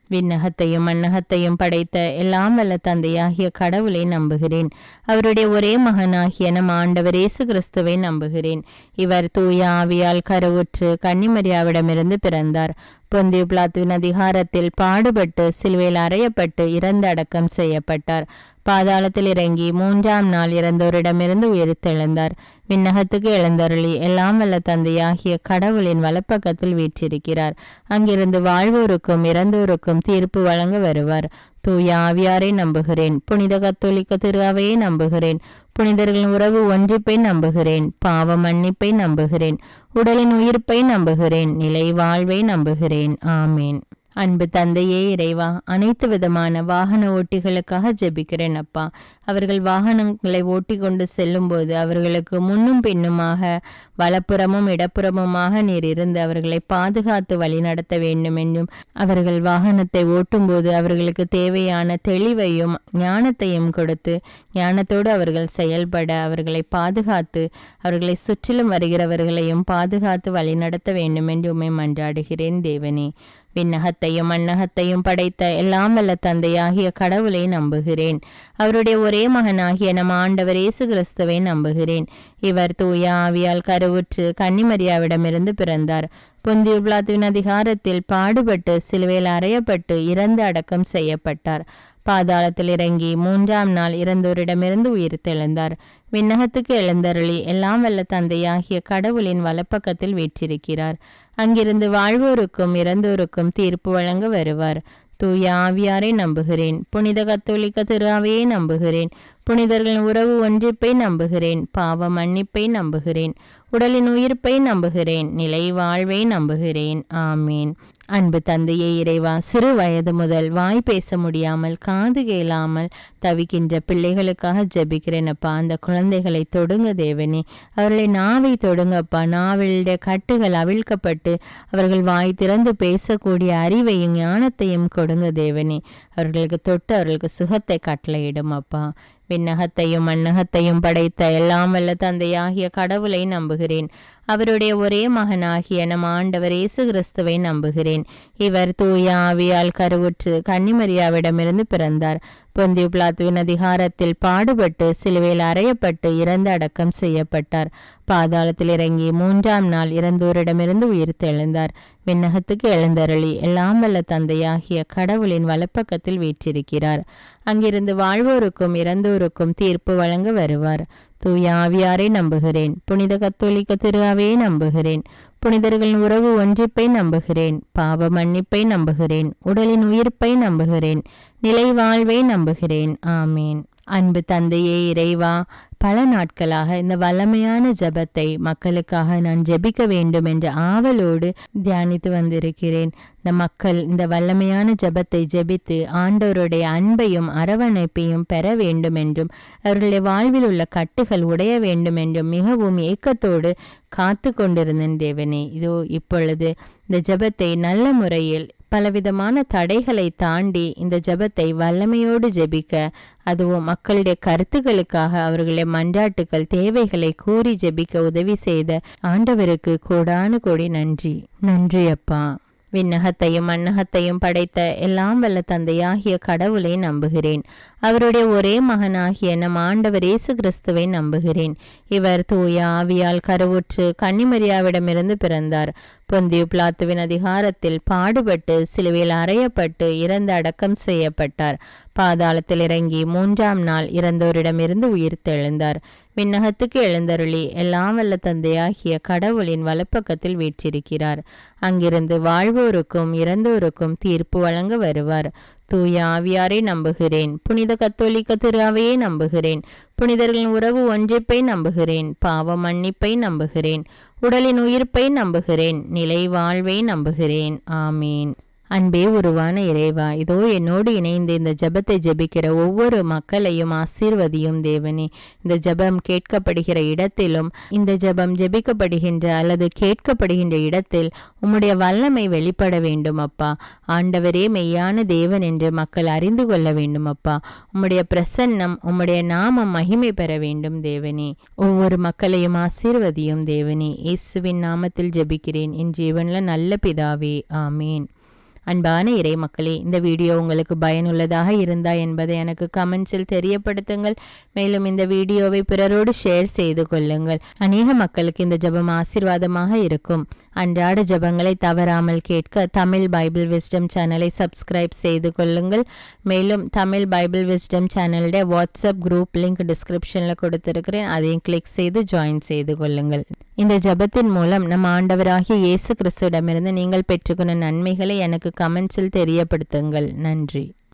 Speaker 1: விண்ணகத்தையும் மண்ணகத்தையும் படைத்த எல்லாம் வல்ல தந்தையாகிய கடவுளை நம்புகிறேன். அவருடைய ஒரே மகனாகிய நம் ஆண்டவர் இயேசு கிறிஸ்துவை நம்புகிறேன். இவர் தூய ஆவியால் கருவுற்று கன்னிமரியாவிடமிருந்து பிறந்தார். பொந்தியு பிலாத்துவின் அதிகாரத்தில் பாடுபட்டு சிலுவையில் அறையப்பட்டு இறந்து அடக்கம் செய்யப்பட்டார். பாதாளத்தில் இறங்கி 3ஆம் நாள் இறந்தோரிடமிருந்து உயிர்த்தெழுந்தார். விண்ணகத்துக்கு எழுந்தருளி எல்லாம் வல்ல தந்தையாகிய கடவுளின் வலப்பக்கத்தில் வீற்றிருக்கிறார். அங்கிருந்து வாழ்வோருக்கும் இறந்தோருக்கும் தீர்ப்பு வழங்க வருவார். தூய ஆவியாரை நம்புகிறேன். புனித கத்தோலிக்க திரு அவையை நம்புகிறேன். புனிதர்களின் உறவு ஒன்றிப்பை நம்புகிறேன். பாவ மன்னிப்பை நம்புகிறேன். உடலின் உயிர்ப்பை நம்புகிறேன். நிலை வாழ்வை நம்புகிறேன். ஆமேன். அன்பு தந்தையே இறைவா, அனைத்து விதமான வாகன ஓட்டிகளுக்காக ஜெபிக்கிறேன் அப்பா. அவர்கள் வாகனங்களை ஓட்டி கொண்டு செல்லும் போது அவர்களுக்கு முன்னும் பின்னுமாக வலப்புறமும் இடப்புறமுமாக நீர் இருந்து அவர்களை பாதுகாத்து வழிநடத்த வேண்டும் என்றும், அவர்கள் வாகனத்தை ஓட்டும் போது அவர்களுக்கு தேவையான தெளிவையும் ஞானத்தையும் கொடுத்து ஞானத்தோடு அவர்கள் செயல்பட அவர்களை பாதுகாத்து அவர்களை சுற்றிலும் வருகிறவர்களையும் பாதுகாத்து வழிநடத்த வேண்டும் என்று உம்மை மன்றாடுகிறேன் தேவனே. விண்ணகத்தையும் மண்ணகத்தையும் படைத்த எல்லாம் வல்ல தந்தையாகிய கடவுளை நம்புகிறேன். அவருடைய ஒரே மகனாகிய நம் ஆண்டவர் இயேசு கிறிஸ்துவை நம்புகிறேன். இவர் தூய ஆவியால் கருவுற்று கன்னிமரியாவிடமிருந்து பிறந்தார். பொந்தியு பிலாத்துவின் அதிகாரத்தில் பாடுபட்டு சிலுவையில் அறையப்பட்டு இறந்து அடக்கம் செய்யப்பட்டார். பாதாளத்தில் இறங்கி 3ஆம் நாள் இறந்தோரிடமிருந்து உயிர்த்தெழுந்தார். விண்ணகத்துக்கு எழுந்தருளி எல்லாம் வல்ல தந்தையாகிய கடவுளின் வலப்பக்கத்தில் வீற்றிருக்கிறார். அங்கிருந்து வாழ்வோருக்கும் இறந்தோருக்கும் தீர்ப்பு வழங்க வருவார். தூய ஆவியாரை நம்புகிறேன். புனித கத்தோலிக்க திரு அவையை நம்புகிறேன். புனிதர்களின் உறவு ஒன்றிப்பை நம்புகிறேன். பாவ மன்னிப்பை நம்புகிறேன். உடலின் உயிர்ப்பை நம்புகிறேன். நிலை வாழ்வை நம்புகிறேன். ஆமேன். அன்பு தந்தையே இறைவா, சிறு வயது முதல் வாய் பேச முடியாமல் காது கேளாமல் தவிக்கின்ற பிள்ளைகளுக்காக ஜெபிக்கிறேனப்பா. அந்த குழந்தைகளை தொடுங்க தேவனே. அவர்களை நாவை தொடுங்கப்பா. நாவிலுடைய கட்டுகள் அவிழ்க்கப்பட்டு அவர்கள் வாய் திறந்து பேசக்கூடிய அறிவையும் ஞானத்தையும் கொடுங்க தேவனே. அவர்களுக்கு தொட்டு அவர்களுக்கு சுகத்தை கட்டளையிடும் அப்பா. விண்ணகத்தையும் மண்ணகத்தையும் படைத்த எல்லாம் வல்ல தந்தையாகிய கடவுளை நம்புகிறேன். அவருடைய ஒரே மகனாகிய நம் ஆண்டவர் இயேசு கிறிஸ்துவை நம்புகிறேன். இவர் தூய ஆவியால் கருவுற்று கன்னிமரியாவிடமிருந்து பிறந்தார். பொந்தியு பிலாத்துவின் அதிகாரத்தில் பாடுபட்டு சிலுவையில் அறையப்பட்டு இறந்து அடக்கம் செய்யப்பட்டார். பாதாளத்தில் இறங்கி 3ஆம் நாள் இறந்தோரிடமிருந்து உயிர்த்தெழுந்தார். விண்ணகத்துக்கு எழுந்தருளி எல்லாம் வல்ல தந்தையாகிய கடவுளின் வலப்பக்கத்தில் வீற்றிருக்கிறார். அங்கிருந்து வாழ்வோருக்கும் இறந்தோருக்கும் தீர்ப்பு வழங்க வருவார். தூய ஆவியாரை நம்புகிறேன். புனித கத்தோலிக்க திரு அவையை நம்புகிறேன். புனிதர்களின் உறவு ஒன்றிப்பை நம்புகிறேன். பாவ மன்னிப்பை நம்புகிறேன். உடலின் உயிர்ப்பை நம்புகிறேன். நிலை வாழ்வை நம்புகிறேன். ஆமேன். அன்பு தந்தையே இறைவா, பல நாட்களாக இந்த வல்லமையான ஜெபத்தை மக்களுக்காக நான் ஜெபிக்க வேண்டும் என்ற ஆவலோடு தியானித்து வந்திருக்கிறேன். இந்த மக்கள் இந்த வல்லமையான ஜெபத்தை ஜெபித்து ஆண்டவருடைய அன்பையும் அரவணைப்பையும் பெற வேண்டும் என்றும் அவர்களுடைய வாழ்வில் உள்ள கட்டுகள் உடைய வேண்டும் என்றும் மிகவும் ஏக்கத்தோடு காத்து கொண்டிருந்தேன் தேவனே. இதோ இப்பொழுது இந்த ஜெபத்தை நல்ல முறையில் பலவிதமான தடைகளை தாண்டி இந்த ஜெபத்தை வல்லமையோடு ஜெபிக்க, அதுவும் மக்களுடைய கருத்துக்களுக்காக அவர்களுடைய மன்றாட்டுக்கள் தேவைகளை கூறி ஜெபிக்க உதவி செய்த ஆண்டவருக்கு கோடானு கோடி நன்றி. நன்றி அப்பா. விண்ணகத்தையும் மண்ணகத்தையும் படைத்த எல்லாம் வல்ல தந்தையாகிய கடவுளை நம்புகிறேன். அவருடைய ஒரே மகனாகிய நம் ஆண்டவர் இயேசு கிறிஸ்துவை நம்புகிறேன். இவர் தூய ஆவியால் கருவுற்று கன்னிமரியாவிடமிருந்து பிறந்தார். பொந்தியு பிலாத்துவின் அதிகாரத்தில் பாடுபட்டு சிலுவையில் அறையப்பட்டு இறந்து அடக்கம் செய்யப்பட்டார். பாதாளத்தில் இறங்கி 3ஆம் நாள் இறந்தோரிடமிருந்து உயிர்த்தெழுந்தார். விண்ணகத்துக்கு எழுந்தருளி எல்லாம் வல்ல தந்தையாகிய கடவுளின் வலப்பக்கத்தில் வீற்றிருக்கிறார். அங்கிருந்து வாழ்வோருக்கும் இறந்தோருக்கும் தீர்ப்பு வழங்க வருவார். தூய ஆவியாரை நம்புகிறேன். புனித கத்தோலிக்க திரு அவையை நம்புகிறேன். புனிதர்களின் உறவு ஒன்றிப்பை நம்புகிறேன். பாவ மன்னிப்பை நம்புகிறேன். உடலின் உயிர்ப்பை நம்புகிறேன். நிலை வாழ்வை நம்புகிறேன். ஆமீன். அன்பே உருவான இறைவா, இதோ என்னோடு இணைந்து இந்த ஜெபத்தை ஜெபிக்கிற ஒவ்வொரு மக்களையும் ஆசீர்வதியும் தேவனே. இந்த ஜெபம் கேட்கப்படுகிற இடத்திலும் இந்த ஜெபம் ஜெபிக்கப்படுகின்ற அல்லது கேட்கப்படுகின்ற இடத்தில் உம்முடைய வல்லமை வெளிப்பட வேண்டும் அப்பா. ஆண்டவரே மெய்யான தேவன் என்று மக்கள் அறிந்து கொள்ள வேண்டும் அப்பா. உம்முடைய பிரசன்னம், உம்முடைய நாமம் மகிமை பெற வேண்டும் தேவனே. ஒவ்வொரு மக்களையும் ஆசீர்வதியும் தேவனே. இயேசுவின் நாமத்தில் ஜெபிக்கிறேன் என் ஜீவன்ல நல்ல பிதாவே. ஆமீன். அன்பான இறை மக்களே, இந்த வீடியோ உங்களுக்கு பயனுள்ளதாக இருந்தா என்பதை எனக்கு கமெண்ட்ஸில் தெரியப்படுத்துங்கள். மேலும் இந்த வீடியோவை பிறரோடு ஷேர் செய்து கொள்ளுங்கள். அநேக மக்களுக்கு இந்த ஜெபம் ஆசீர்வாதமாக இருக்கும். அன்றாட ஜெபங்களை தவறாமல் கேட்க தமிழ் பைபிள் விஸ்டம் சேனலை சப்ஸ்கிரைப் செய்து கொள்ளுங்கள். மேலும் தமிழ் பைபிள் விஸ்டம் சேனலுடைய வாட்ஸ்அப் குரூப் லிங்க் டிஸ்கிரிப்ஷனில் கொடுத்திருக்கிறேன். அதையும் கிளிக் செய்து ஜாயின் செய்து கொள்ளுங்கள். இந்த ஜெபத்தின் மூலம் நம் ஆண்டவராகிய இயேசு கிறிஸ்துவிடமிருந்து நீங்கள் பெற்றுக்கொண்ட நன்மைகளை எனக்கு கமெண்ட்ஸில் தெரியப்படுத்துங்கள். நன்றி.